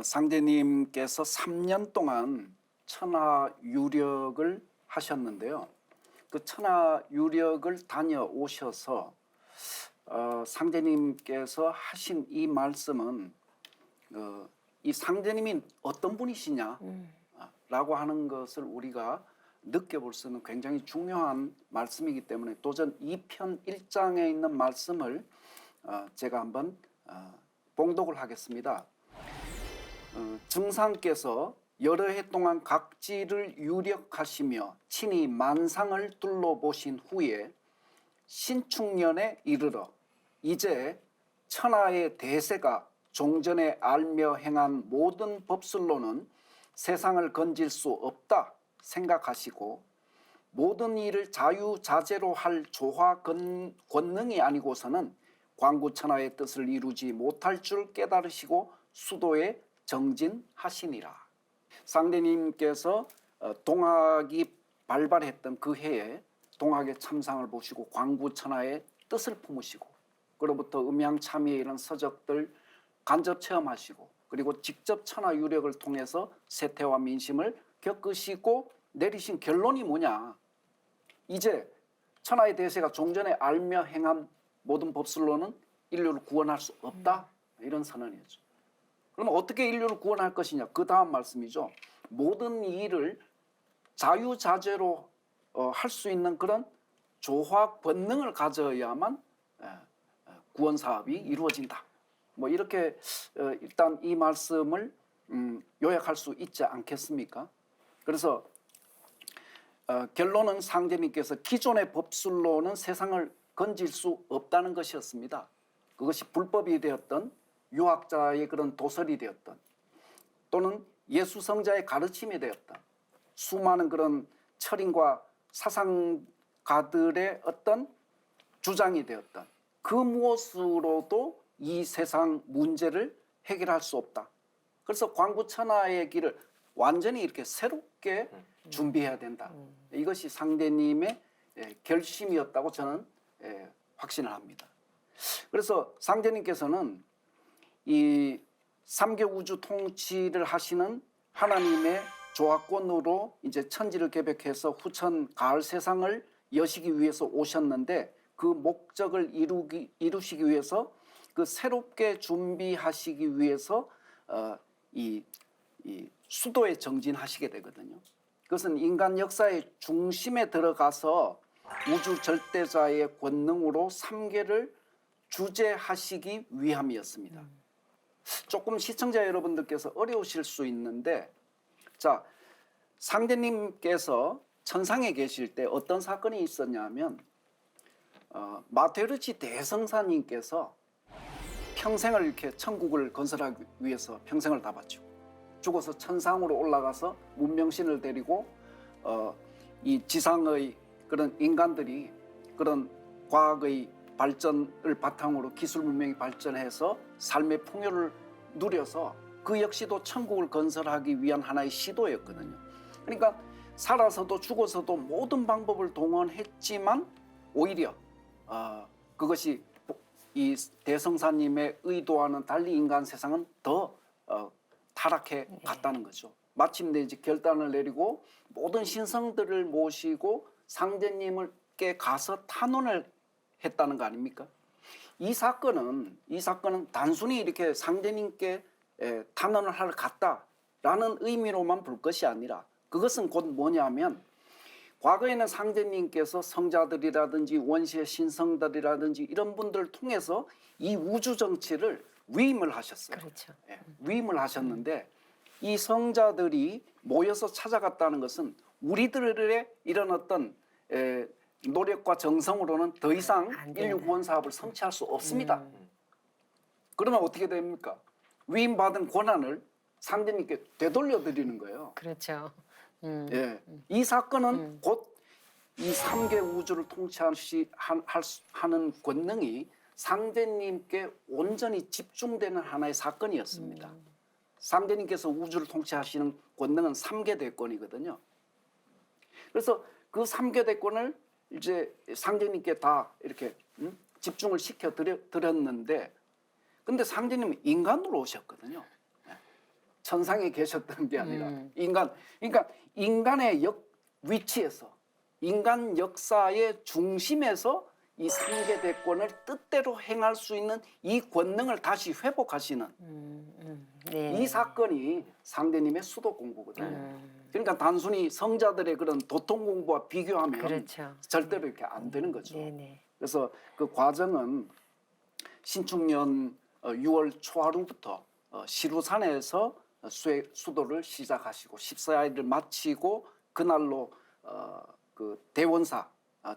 상제님께서 3년 동안 천하유력을 하셨는데요. 그 천하유력을 다녀오셔서 상제님께서 하신 이 말씀은 이 상제님이 어떤 분이시냐라고 하는 것을 우리가 느껴볼 수 있는 굉장히 중요한 말씀이기 때문에 도전 2편 1장에 있는 말씀을 제가 한번 봉독을 하겠습니다. 증상께서 여러 해 동안 각지를 유력하시며 친히 만상을 둘러보신 후에 신축년에 이르러 이제 천하의 대세가 종전에 알며 행한 모든 법술로는 세상을 건질 수 없다 생각하시고 모든 일을 자유자재로 할 조화 권능이 아니고서는 광구천하의 뜻을 이루지 못할 줄 깨달으시고 수도에 정진하시니라. 상대님께서 동학이 발발했던 그 해에 동학의 참상을 보시고 광구천하의 뜻을 품으시고 그로부터 음양참의의 이런 서적들 간접 체험하시고 그리고 직접 천하유력을 통해서 세태와 민심을 겪으시고 내리신 결론이 뭐냐. 이제 천하의 대세가 종전에 알며 행한 모든 법술로는 인류를 구원할 수 없다. 이런 선언이었죠. 그러면 어떻게 인류를 구원할 것이냐. 그 다음 말씀이죠. 모든 일을 자유자재로 할 수 있는 그런 조화 권능을 가져야만 구원 사업이 이루어진다. 뭐 이렇게 일단 이 말씀을 요약할 수 있지 않겠습니까? 그래서 결론은 상제님께서 기존의 법술로는 세상을 건질 수 없다는 것이었습니다. 그것이 불법이 되었던 유학자의 그런 도설이 되었던 또는 예수성자의 가르침이 되었던 수많은 그런 철인과 사상가들의 어떤 주장이 되었던 그 무엇으로도 이 세상 문제를 해결할 수 없다. 그래서 광구천하의 길을 완전히 이렇게 새롭게 준비해야 된다. 이것이 상대님의 결심이었다고 저는 확신을 합니다. 그래서 상제님께서는 이 3개 우주 통치를 하시는 하나님의 조합권으로 이제 천지를 개벽해서 후천 가을 세상을 여시기 위해서 오셨는데 그 목적을 이루시기 위해서 그 새롭게 준비하시기 위해서 이 수도에 정진하시게 되거든요. 그것은 인간 역사의 중심에 들어가서 우주 절대자의 권능으로 3계를 주재하시기 위함이었습니다. 조금 시청자 여러분들께서 어려우실 수 있는데, 자, 상제님께서 천상에 계실 때 어떤 사건이 있었냐면 마테르치 대성사님께서 평생을 이렇게 천국을 건설하기 위해서 평생을 다 바치고 죽어서 천상으로 올라가서 문명신을 데리고 이 지상의 그런 인간들이 그런 과학의 발전을 바탕으로 기술 문명이 발전해서 삶의 풍요를 누려서 그 역시도 천국을 건설하기 위한 하나의 시도였거든요. 그러니까 살아서도 죽어서도 모든 방법을 동원했지만 오히려 그것이 이 대성사님의 의도와는 달리 인간 세상은 더 타락해 갔다는 거죠. 마침내 이제 결단을 내리고 모든 신성들을 모시고 상제님께 가서 탄원을 했다는 거 아닙니까? 이 사건은 단순히 이렇게 상제님께 탄원을 하러 갔다라는 의미로만 볼 것이 아니라 그것은 곧 뭐냐면 과거에는 상제님께서 성자들이라든지 원시의 신성들이라든지 이런 분들을 통해서 이 우주 정치를 위임을 하셨어요. 그렇죠. 위임을 하셨는데 이 성자들이 모여서 찾아갔다는 것은 우리들의 이런 어떤 노력과 정성으로는 더 이상 인류 구원 사업을 성취할 수 없습니다. 그러면 어떻게 됩니까? 위임받은 권한을 상제님께 되돌려 드리는 거예요. 그렇죠. 예, 이 사건은 곧 이 3개 우주를 통치하는 권능이 상제님께 온전히 집중되는 하나의 사건이었습니다. 상제님께서 우주를 통치하시는 권능은 3개 대권이거든요. 그래서 그 3개 대권을 이제 상제님께 다 이렇게 집중을 시켜 드렸는데, 근데 상제님은 인간으로 오셨거든요. 천상에 계셨던 게 아니라 그러니까 인간의 위치에서 인간 역사의 중심에서 이 3개 대권을 뜻대로 행할 수 있는 이 권능을 다시 회복하시는 네. 이 사건이 상제님의 수도 공부거든요. 그러니까 단순히 성자들의 그런 도통 공부와 비교하면 그렇죠. 절대로 이렇게 안 되는 거죠. 네네. 그래서 그 과정은 신축년 6월 초하루부터 시루산에서 수도를 시작하시고 14일을 마치고 그날로 그 대원사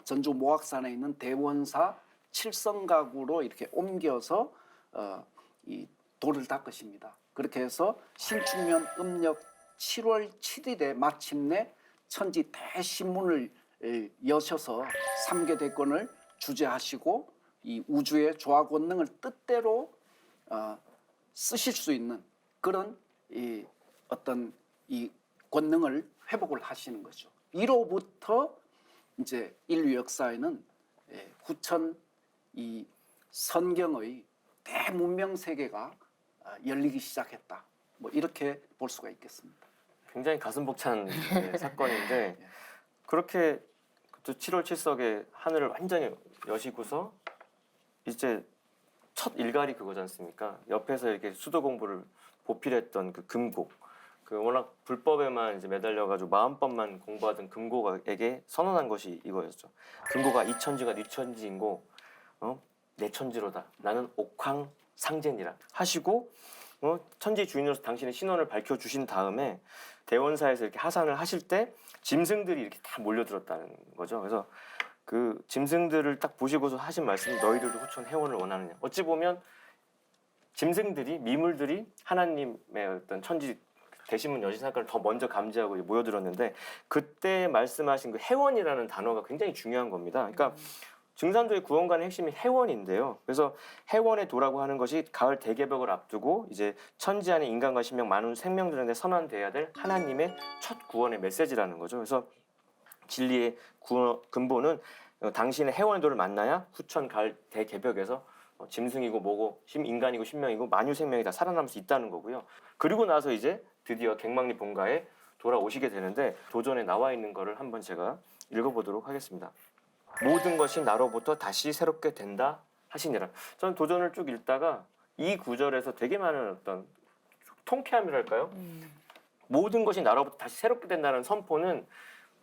전주 모악산에 있는 대원사 칠성각으로 이렇게 옮겨서 이 돌을 닦으십니다. 그렇게 해서 신축년 음력 7월 7일에 마침내 천지 대신문을 여셔서 3개 대권을 주재하시고 이 우주의 조화 권능을 뜻대로 쓰실 수 있는 그런 이 어떤 이 권능을 회복을 하시는 거죠. 이로부터 이제 인류 역사에는 후천 이 선경의 대문명 세계가 열리기 시작했다. 뭐 이렇게 볼 수가 있겠습니다. 굉장히 가슴 벅찬 사건인데 그렇게 또 7월 7석에 하늘을 완전히 여시고서 이제 첫 일갈이 그거지 않습니까? 옆에서 이렇게 수도 공부를 보필했던 그 금고, 그 워낙 불법에만 이제 매달려가지고 마음법만 공부하던 금고에게 선언한 것이 이거였죠. 금고가 이 천지가 네 천지인고, 내 천지로다. 나는 옥황 상제니라 하시고, 천지 주인으로서 당신의 신원을 밝혀주신 다음에 대원사에서 이렇게 하산을 하실 때 짐승들이 이렇게 다 몰려들었다는 거죠. 그래서 그 짐승들을 딱 보시고서 하신 말씀이 너희들도 후천 해원을 원하느냐. 어찌 보면 짐승들이, 미물들이 하나님의 어떤 천지 대신문 여신 사건을 더 먼저 감지하고 모여들었는데 그때 말씀하신 그 해원이라는 단어가 굉장히 중요한 겁니다. 그러니까 증산도의 구원관의 핵심이 해원인데요. 그래서 해원의 도라고 하는 것이 가을 대개벽을 앞두고 이제 천지 안에 인간과 신명 많은 생명들한테 선언돼야 될 하나님의 첫 구원의 메시지라는 거죠. 그래서 진리의 근본은 당신의 해원의 도를 만나야 후천 가을 대개벽에서 짐승이고 뭐고 인간이고 신명이고 만유 생명이 다 살아남을 수 있다는 거고요. 그리고 나서 이제 드디어 갱망리 본가에 돌아오시게 되는데 도전에 나와 있는 거를 한번 제가 읽어보도록 하겠습니다. 모든 것이 나로부터 다시 새롭게 된다 하시니라. 저는 도전을 쭉 읽다가 이 구절에서 되게 많은 어떤 통쾌함이랄까요? 모든 것이 나로부터 다시 새롭게 된다는 선포는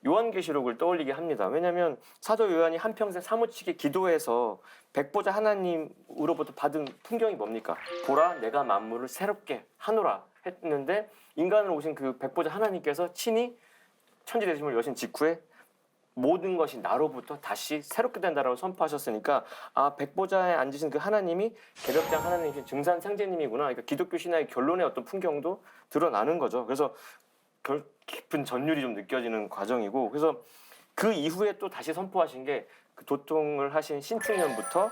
요한계시록을 떠올리게 합니다. 왜냐하면 사도 요한이 한평생 사무치게 기도해서 백보자 하나님으로부터 받은 풍경이 뭡니까? 보라 내가 만물을 새롭게 하노라 했는데 인간으로 오신 그 백보자 하나님께서 친히 천지대심을 여신 직후에 모든 것이 나로부터 다시 새롭게 된다라고 선포하셨으니까 백보자에 앉으신 그 하나님이 계급장 하나님이신 증산상제님이구나. 그러니까 기독교 신화의 결론의 어떤 풍경도 드러나는 거죠. 그래서 깊은 전율이 좀 느껴지는 과정이고 그래서 그 이후에 또 다시 선포하신 게 그 도통을 하신 신축년부터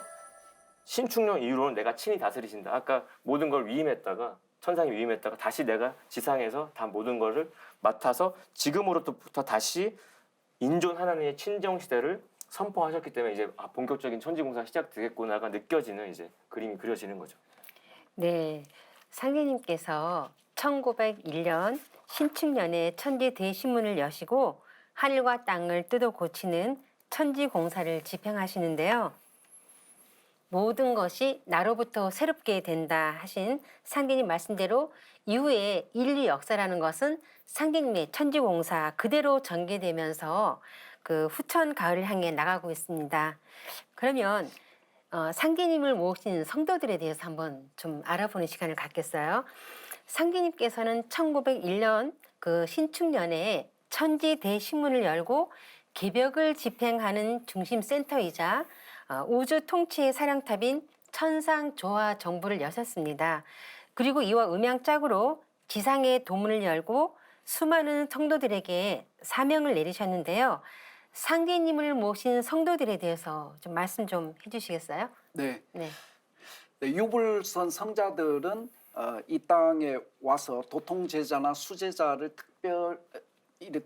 신축년 이후로는 내가 친히 다스리신다. 아까 모든 걸 위임했다가 천상에 위임했다가 다시 내가 지상에서 다 모든 것을 맡아서 지금으로부터 다시 인존 하나님의 친정 시대를 선포하셨기 때문에 이제 본격적인 천지공사가 시작되겠구나가 느껴지는 이제 그림이 그려지는 거죠. 네, 상계님께서 1901년 신축년에 천지 대신문을 여시고 하늘과 땅을 뜯어 고치는 천지공사를 집행하시는데요. 모든 것이 나로부터 새롭게 된다 하신 상계님 말씀대로 이후에 인류 역사라는 것은 상계님의 천지공사 그대로 전개되면서 그 후천 가을을 향해 나가고 있습니다. 그러면 상계님을 모신 성도들에 대해서 한번 좀 알아보는 시간을 갖겠어요. 상계님께서는 1901년 그 신축년에 천지 대신문을 열고 개벽을 집행하는 중심센터이자 우주 통치의 사령탑인 천상조화 정부를 여셨습니다. 그리고 이와 음양짝으로 지상의 도문을 열고 수많은 성도들에게 사명을 내리셨는데요. 상계님을 모신 성도들에 대해서 좀 말씀 좀 해주시겠어요? 네. 네. 유불선 성자들은 이 땅에 와서 도통제자나 수제자를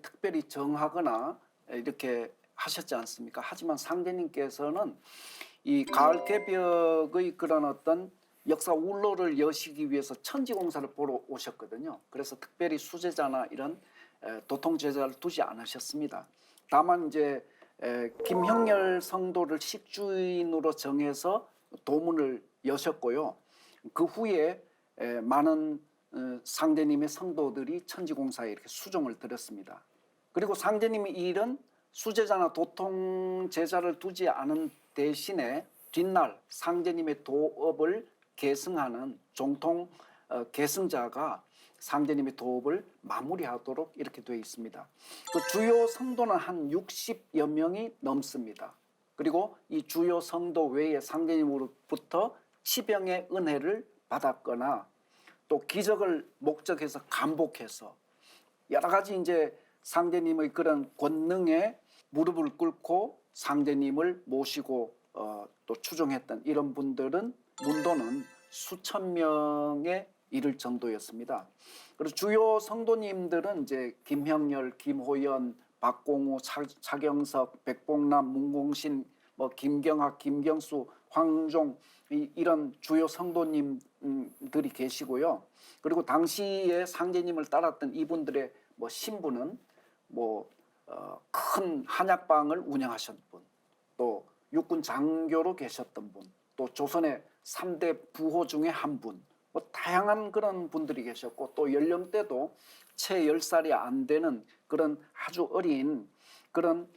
특별히 정하거나 이렇게 하셨지 않습니까? 하지만 상대님께서는 이 가을 개벽의 그런 어떤 역사 울로를 여시기 위해서 천지공사를 보러 오셨거든요. 그래서 특별히 수제자나 이런 도통제자를 두지 않으셨습니다. 다만 이제 김형렬 성도를 식주인으로 정해서 도문을 여셨고요. 그 후에 많은 상대님의 성도들이 천지공사에 이렇게 수종을 드렸습니다. 그리고 상대님의 일은 수제자나 도통제자를 두지 않은 대신에 뒷날 상제님의 도업을 계승하는 종통 계승자가 상제님의 도업을 마무리하도록 이렇게 되어 있습니다. 그 주요 성도는 한 60여 명이 넘습니다. 그리고 이 주요 성도 외에 상제님으로부터 치병의 은혜를 받았거나 또 기적을 목적해서 감복해서 여러 가지 이제 상제님의 그런 권능에 무릎을 꿇고 상제님을 모시고 또 추종했던 이런 분들은 문도는 수천 명에 이를 정도였습니다. 그리고 주요 성도님들은 이제 김형렬, 김호연, 박공우, 차경석, 백봉남, 문공신, 김경학, 김경수, 황종 이런 주요 성도님들이 계시고요. 그리고 당시에 상제님을 따랐던 이분들의 신분은 큰 한약방을 운영하셨던 분, 또 육군 장교로 계셨던 분, 또 조선의 3대 부호 중에 한 분, 다양한 그런 분들이 계셨고 또 연령대도 채 10살이 안 되는 그런 아주 어린 그런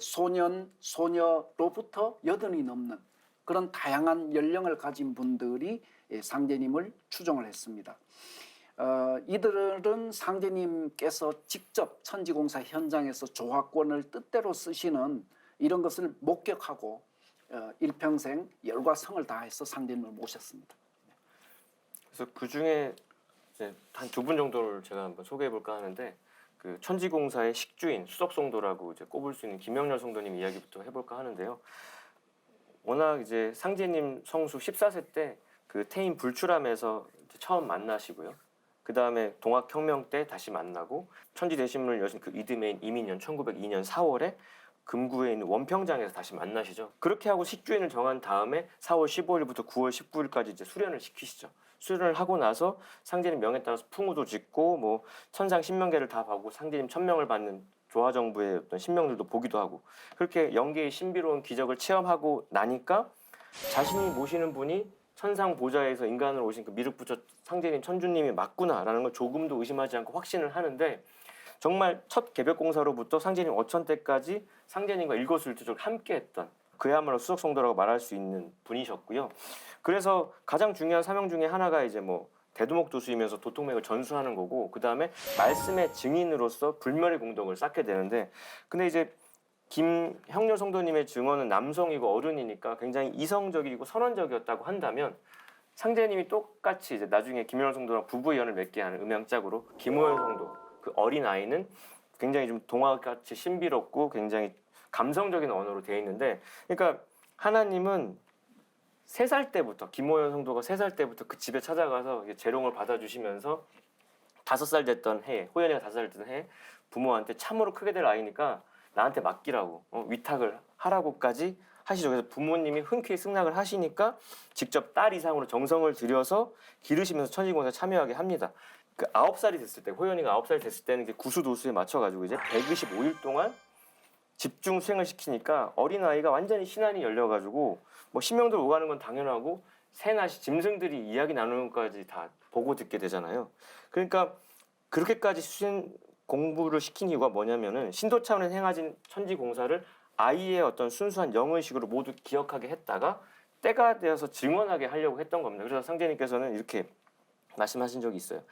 소년, 소녀로부터 80이 넘는 그런 다양한 연령을 가진 분들이 상제님을 추종을 했습니다. 이들은 상제님께서 직접 천지공사 현장에서 조화권을 뜻대로 쓰시는 이런 것을 목격하고 일평생 열과 성을 다해서 상제님을 모셨습니다. 그래서 그 중에 한 두 분 정도를 제가 한번 소개해 볼까 하는데 그 천지공사의 식주인 수석성도라고 이제 꼽을 수 있는 김영렬 성도님 이야기부터 해볼까 하는데요. 워낙 이제 상제님 성수 14세 때 그 태인 불출함에서 처음 만나시고요. 그 다음에 동학혁명 때 다시 만나고 천지대신문을 여신 그 이듬해인 이민년 1902년 4월에 금구에 있는 원평장에서 다시 만나시죠. 그렇게 하고 식주인을 정한 다음에 4월 15일부터 9월 19일까지 이제 수련을 시키시죠. 수련을 하고 나서 상제님 명에 따라서 풍우도 짓고 뭐 천상 신명계를 다 보고 상제님 천명을 받는 조화정부의 어떤 신명들도 보기도 하고 그렇게 영계의 신비로운 기적을 체험하고 나니까 자신이 모시는 분이 천상 보좌에서 인간으로 오신 그 미륵부처 상제님 천주님이 맞구나라는 걸 조금도 의심하지 않고 확신을 하는데 정말 첫 개벽공사로부터 상제님 어천 때까지 상제님과 일거수일투족을 함께했던 그야말로 수석성도라고 말할 수 있는 분이셨고요. 그래서 가장 중요한 사명 중에 하나가 이제 뭐 대두목도수이면서 도통맥을 전수하는 거고 그 다음에 말씀의 증인으로서 불멸의 공덕을 쌓게 되는데 근데 이제 김형렬 성도님의 증언은 남성이고 어른이니까 굉장히 이성적이고 선언적이었다고 한다면 상제님이 똑같이 이제 나중에 김형렬 성도랑 부부의 연을 맺게 하는 음양짝으로 김호연 성도 그 어린 아이는 굉장히 좀 동화같이 신비롭고 굉장히 감성적인 언어로 되어 있는데 그러니까 하나님은 3살 때부터 김호연 성도가 3살 때부터 그 집에 찾아가서 재롱을 받아주시면서 5살 됐던 해에 호연이가 5살 됐던 해에 부모한테 참으로 크게 될 아이니까 나한테 맡기라고 위탁을 하라고까지 하시죠. 그래서 부모님이 흔쾌히 승낙을 하시니까 직접 딸 이상으로 정성을 들여서 기르시면서 천지공사에 참여하게 합니다. 그 9살이 됐을 때 호연이가 9살이 됐을 때는 구수도수에 맞춰가지고 이제 125일 동안 집중 수행을 시키니까 어린아이가 완전히 신안이 열려가지고 뭐 신명들 오가는 건 당연하고 새나 짐승들이 이야기 나누는 것까지 다 보고 듣게 되잖아요. 그러니까 그렇게까지 수행 공부를 시킨 이유가 뭐냐면은 신도 차원에서 행하진 천지공사를 아이의 어떤 순수한 영의식으로 모두 기억하게 했다가 때가 되어서 증언하게 하려고 했던 겁니다. 그래서 상제님께서는 이렇게 말씀하신 적이 있어요.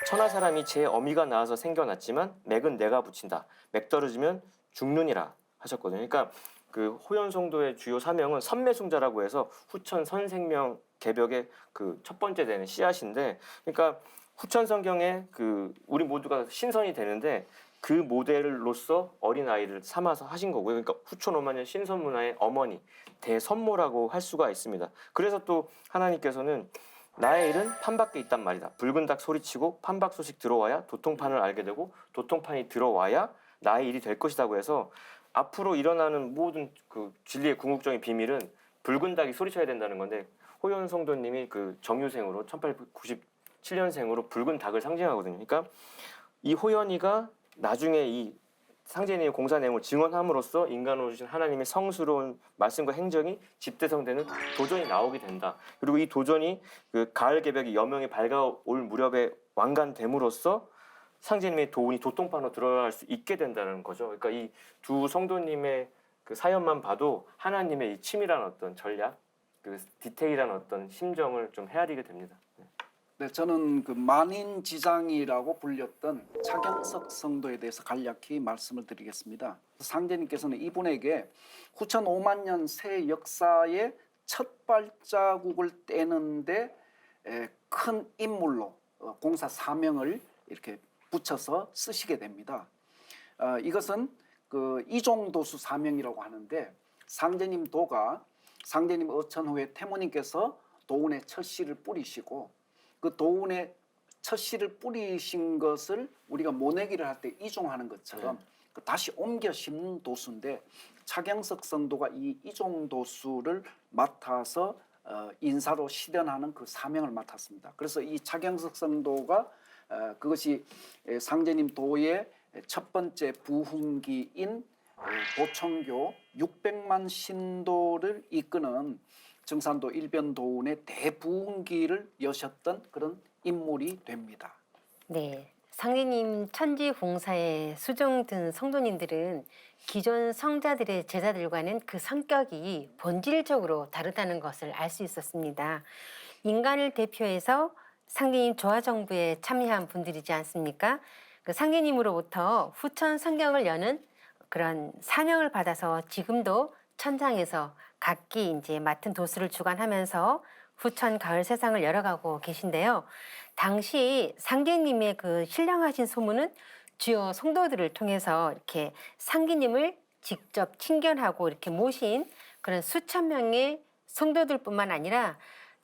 천하 사람이 제 어미가 나와서 생겨났지만 맥은 내가 붙인다. 맥 떨어지면 죽느니라 하셨거든요. 그러니까 그 호연성도의 주요 사명은 선매숭자라고 해서 후천 선생명 개벽의 그 첫 번째 되는 씨앗인데, 그러니까 후천 성경에 그 우리 모두가 신선이 되는데 그 모델로서 어린 아이를 삼아서 하신 거고요. 그러니까 후천 5만년 신선문화의 어머니 대선모라고 할 수가 있습니다. 그래서 또 하나님께서는 나의 일은 판밖에 있단 말이다. 붉은 닭 소리치고 판박 소식 들어와야 도통판을 알게 되고 도통판이 들어와야 나의 일이 될 것이라고 해서 앞으로 일어나는 모든 그 진리의 궁극적인 비밀은 붉은 닭이 소리쳐야 된다는 건데 호연 성도님이 그 정유생으로 1897년생으로 붉은 닭을 상징하거든요. 그러니까 이 호연이가 나중에 이 상제님의 공사 내용을 증언함으로써 인간으로 주신 하나님의 성스러운 말씀과 행정이 집대성되는 도전이 나오게 된다. 그리고 이 도전이 그 가을 개벽이 여명이 밝아올 무렵에 완간됨으로써 상제님의 도운이 도통판으로 들어갈 수 있게 된다는 거죠. 그러니까 이 두 성도님의 그 사연만 봐도 하나님의 이 치밀한 어떤 전략, 그 디테일한 어떤 심정을 좀 헤아리게 됩니다. 네, 저는 그 만인지장이라고 불렸던 차경석 성도에 대해서 간략히 말씀을 드리겠습니다. 상제님께서는 이분에게 후천 5만 년 새 역사의 첫 발자국을 떼는데 큰 인물로 공사 사명을 이렇게 붙여서 쓰시게 됩니다. 이것은 그 이종도수 사명이라고 하는데 상제님 도가 상제님 어천 후에 태모님께서 도운의 첫 씨를 뿌리시고 그 도운의 첫 씨를 뿌리신 것을 우리가 모내기를 할 때 이종하는 것처럼 다시 옮겨 심는 도수인데 차경석 성도가 이 이종도수를 맡아서 인사로 실현하는 그 사명을 맡았습니다. 그래서 이 차경석 성도가 그것이 상제님 도의 첫 번째 부흥기인 도청교 600만 신도를 이끄는 증산도 일변도운의 대부흥기를 여셨던 그런 인물이 됩니다. 네, 상제님 천지공사에 수종든 성도님들은 기존 성자들의 제자들과는 그 성격이 본질적으로 다르다는 것을 알 수 있었습니다. 인간을 대표해서 상제님 조화정부에 참여한 분들이지 않습니까? 그 상제님으로부터 후천 성경을 여는 그런 사명을 받아서 지금도 천장에서 각기 이제 맡은 도수를 주관하면서 후천 가을 세상을 열어가고 계신데요. 당시 상제님의 그 신령하신 소문은 주요 성도들을 통해서 이렇게 상기님을 직접 친견하고 이렇게 모신 그런 수천 명의 성도들뿐만 아니라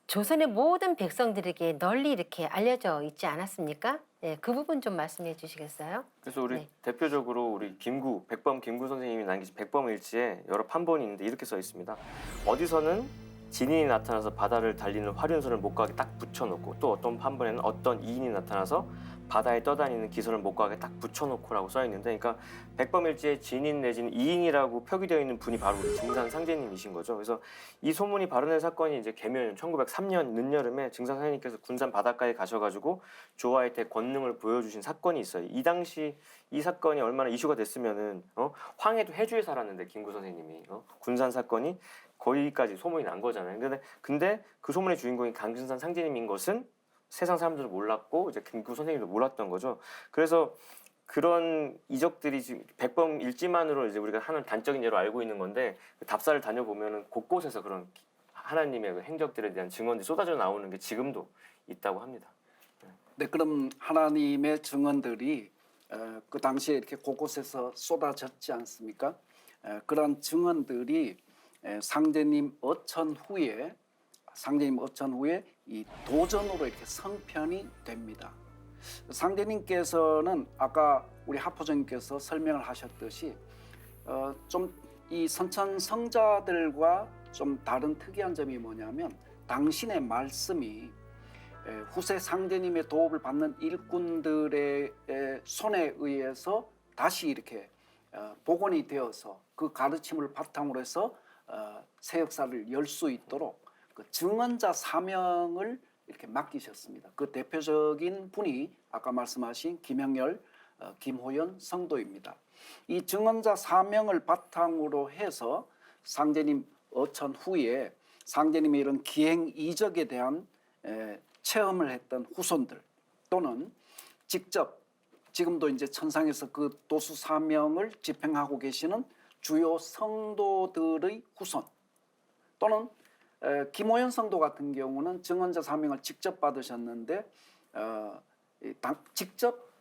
조선의 모든 백성들에게 널리 이렇게 알려져 있지 않았습니까? 네, 그 부분 좀 말씀해 주시겠어요? 그래서 우리 네. 대표적으로 우리 백범 김구 선생님이 남기신 백범일지에 여러 판본이 있는데 이렇게 써 있습니다. 어디서는 진인이 나타나서 바다를 달리는 화륜선을 목각에 딱 붙여놓고, 또 어떤 판본에는 어떤 이인이 나타나서 바다에 떠다니는 기선을 목각에 딱 붙여놓고라고 써 있는데, 그러니까 백범일지의 진인 내지는 이인이라고 표기되어 있는 분이 바로 우리 증산 상제님이신 거죠. 그래서 이 소문이 발언된 사건이 이제 개묘년 1903년 늦여름에 증산 상제님께서 군산 바닷가에 가셔가지고 조화의 권능을 보여주신 사건이 있어요. 이 당시 이 사건이 얼마나 이슈가 됐으면은 황해도 해주에 살았는데 김구 선생님이 군산 사건이 거기까지 소문이 난 거잖아요. 근데 그 소문의 주인공이 강진산 상제님인 것은 세상 사람들은 몰랐고 이제 김구 선생님도 몰랐던 거죠. 그래서 그런 이적들이 지금 백범 일지만으로 이제 우리가 하는 단적인 예로 알고 있는 건데, 그 답사를 다녀보면은 곳곳에서 그런 하나님의 그 행적들에 대한 증언들이 쏟아져 나오는 게 지금도 있다고 합니다. 네, 그럼 하나님의 증언들이 그 당시에 이렇게 곳곳에서 쏟아졌지 않습니까? 그런 증언들이 상제님 어천 후에 이 도전으로 이렇게 성편이 됩니다. 상제님께서는 아까 우리 하포정님께서 설명을 하셨듯이 좀 이 선천 성자들과 좀 다른 특이한 점이 뭐냐면, 당신의 말씀이 후세 상제님의 도움을 받는 일꾼들의 손에 의해서 다시 이렇게 복원이 되어서 그 가르침을 바탕으로 해서 새 역사를 열 수 있도록 그 증언자 사명을 이렇게 맡기셨습니다. 그 대표적인 분이 아까 말씀하신 김영열, 김호연 성도입니다. 이 증언자 사명을 바탕으로 해서 상제님 어천 후에 상제님의 이런 기행 이적에 대한 체험을 했던 후손들, 또는 직접 지금도 이제 천상에서 그 도수 사명을 집행하고 계시는 주요 성도들의 후손, 또는 김호연 성도 같은 경우는 증언자 사명을 직접 받으셨는데 직접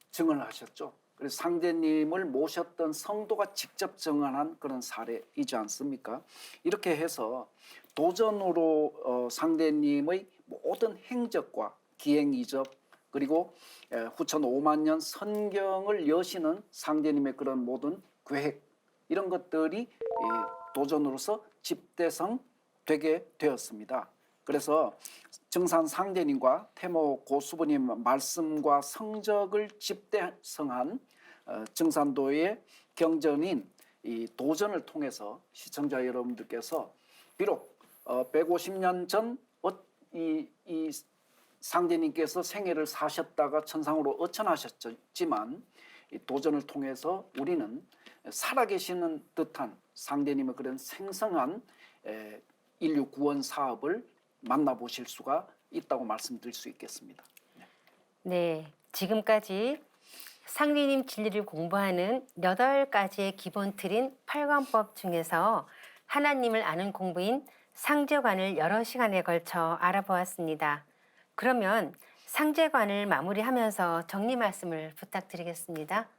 증언을 하셨죠. 그래서 상제님을 모셨던 성도가 직접 증언한 그런 사례이지 않습니까? 이렇게 해서 도전으로 상제님의 모든 행적과 기행 이적, 그리고 후천 5만 년 선경을 여시는 상제님의 그런 모든 계획, 이런 것들이 도전으로서 집대성 되게 되었습니다. 그래서 증산 상제님과 태모 고수부님 말씀과 성적을 집대성한 증산도의 경전인 이 도전을 통해서 시청자 여러분들께서 비록 150년 전 이 상제님께서 생애를 사셨다가 천상으로 어천하셨지만, 이 도전을 통해서 우리는 살아계시는 듯한 상제님의 그런 생생한 인류 구원 사업을 만나보실 수가 있다고 말씀드릴 수 있겠습니다. 네, 지금까지 상제님 진리를 공부하는 8가지의 기본 틀인 팔관법 중에서 하나님을 아는 공부인 상제관을 여러 시간에 걸쳐 알아보았습니다. 그러면 상제관을 마무리하면서 정리 말씀을 부탁드리겠습니다.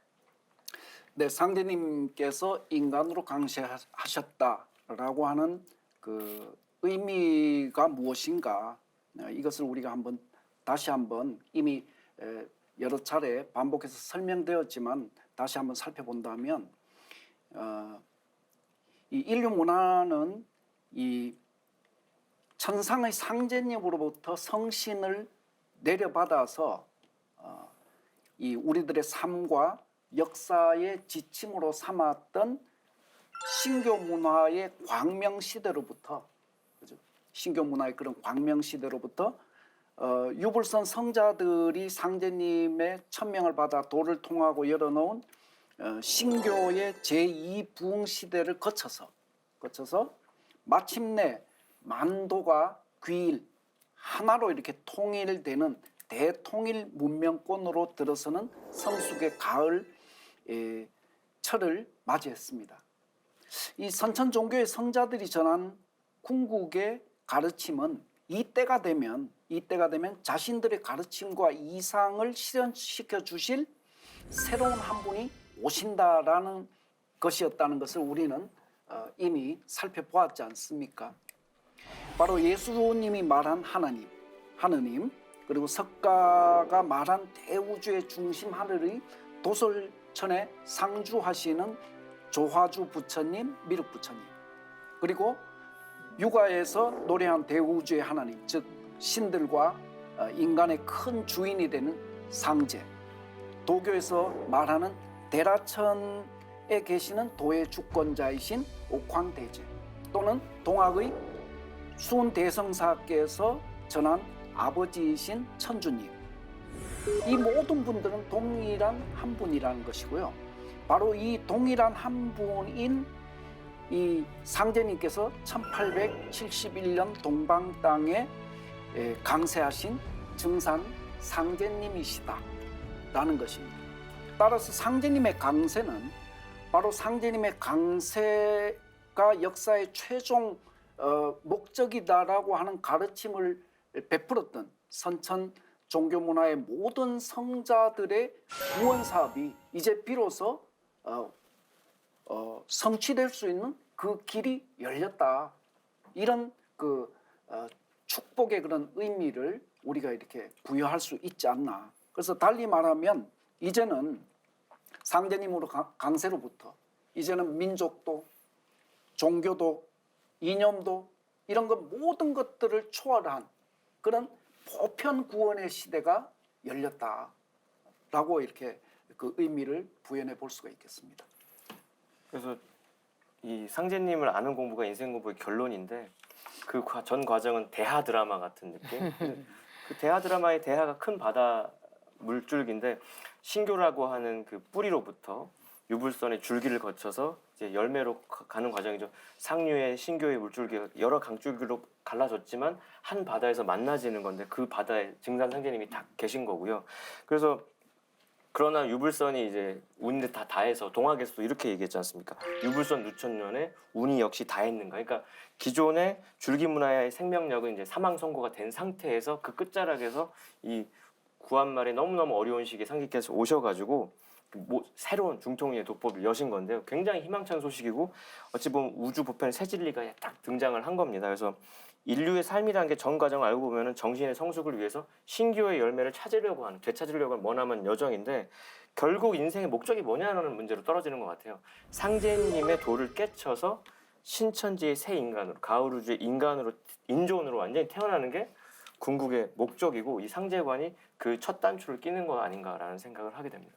네, 상제님께서 인간으로 강세하셨다라고 하는 그 의미가 무엇인가, 이것을 우리가 다시 한번 이미 여러 차례 반복해서 설명되었지만 다시 한번 살펴본다면, 이 인류 문화는 이 천상의 상제님으로부터 성신을 내려받아서 이 우리들의 삶과 역사의 지침으로 삼았던 신교 문화의 광명 시대로부터, 신교 문화의 그런 광명 시대로부터 유불선 성자들이 상제님의 천명을 받아 도를 통하고 열어놓은 신교의 제2부흥 시대를 거쳐서 마침내 만도가 귀일 하나로 이렇게 통일되는 대통일 문명권으로 들어서는 성숙의 가을 철을 맞이했습니다. 이 선천 종교의 성자들이 전한 궁극의 가르침은 이때가 되면 자신들의 가르침과 이상을 실현시켜 주실 새로운 한 분이 오신다라는 것이었다는 것을 우리는 이미 살펴보았지 않습니까? 바로 예수님이 말한 하느님, 그리고 석가가 말한 대우주의 중심 하늘의 도솔천에 상주하시는 조화주 부처님, 미륵 부처님, 그리고 육아에서 노래한 대우주의 하나님, 즉 신들과 인간의 큰 주인이 되는 상제, 도교에서 말하는 대라천에 계시는 도의 주권자이신 옥황대제, 또는 동학의 수은대성사께서 전한 아버지이신 천주님, 이 모든 분들은 동일한 한 분이라는 것이고요. 바로 이 동일한 한 분인 이 상제님께서 1871년 동방 땅에 강세하신 증산 상제님이시다라는 것입니다. 따라서 상제님의 강세는 바로 상제님의 강세가 역사의 최종 목적이다라고 하는 가르침을 베풀었던 선천 종교 문화의 모든 성자들의 구원 사업이 이제 비로소 성취될 수 있는 그 길이 열렸다. 이런 축복의 그런 의미를 우리가 이렇게 부여할 수 있지 않나. 그래서 달리 말하면 이제는 상제님으로 강세로부터 이제는 민족도 종교도 이념도 이런 것 모든 것들을 초월한 그런 보편 구원의 시대가 열렸다라고 이렇게 그 의미를 부연해 볼 수가 있겠습니다. 그래서 이 상제님을 아는 공부가 인생 공부의 결론인데 그 전 과정은 대하 드라마 같은 느낌. 그 대하 드라마의 대하가 큰 바다 물줄기인데 신교라고 하는 그 뿌리로부터 유불선의 줄기를 거쳐서 이제 열매로 가는 과정이죠. 상류의 신교의 물줄기가 여러 강줄기로 갈라졌지만 한 바다에서 만나지는 건데 그 바다에 증산 상제님이 다 계신 거고요. 그래서 그러나 유불선이 이제 운이 다 다해서 동학에서도 이렇게 얘기했지 않습니까? 유불선 누천년에 운이 역시 다했는가. 그러니까 기존의 줄기 문화의 생명력은 이제 사망 선고가 된 상태에서 그 끝자락에서 이 구한말에 너무너무 어려운 시기에 상제께서 오셔가지고 새로운 중통리의 도법을 여신 건데요. 굉장히 희망찬 소식이고 어찌 보면 우주 보편의 새 진리가 딱 등장을 한 겁니다. 그래서 인류의 삶이라는 게 전 과정을 알고 보면은 정신의 성숙을 위해서 신교의 열매를 찾으려고 하는, 되찾으려고 하는 머나먼 여정인데 결국 인생의 목적이 뭐냐는 문제로 떨어지는 것 같아요. 상제님의 도를 깨쳐서 신천지의 새 인간으로, 가을 우주의 인간으로, 인존으로 완전히 태어나는 게 궁극의 목적이고 이 상제관이 그 첫 단추를 끼는 거 아닌가라는 생각을 하게 됩니다.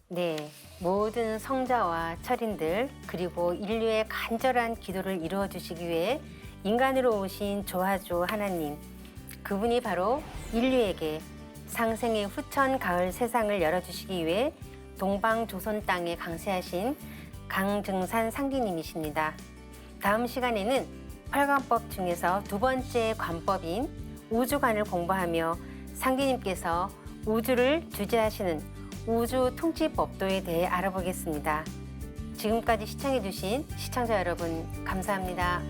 네, 모든 성자와 철인들 그리고 인류의 간절한 기도를 이루어 주시기 위해 인간으로 오신 조화주 하나님, 그분이 바로 인류에게 상생의 후천 가을 세상을 열어주시기 위해 동방 조선 땅에 강세하신 강증산 상제님이십니다. 다음 시간에는 활관법 중에서 두 번째 관법인 우주관을 공부하며 상제님께서 우주를 주재하시는 우주 통치법도에 대해 알아보겠습니다. 지금까지 시청해주신 시청자 여러분 감사합니다.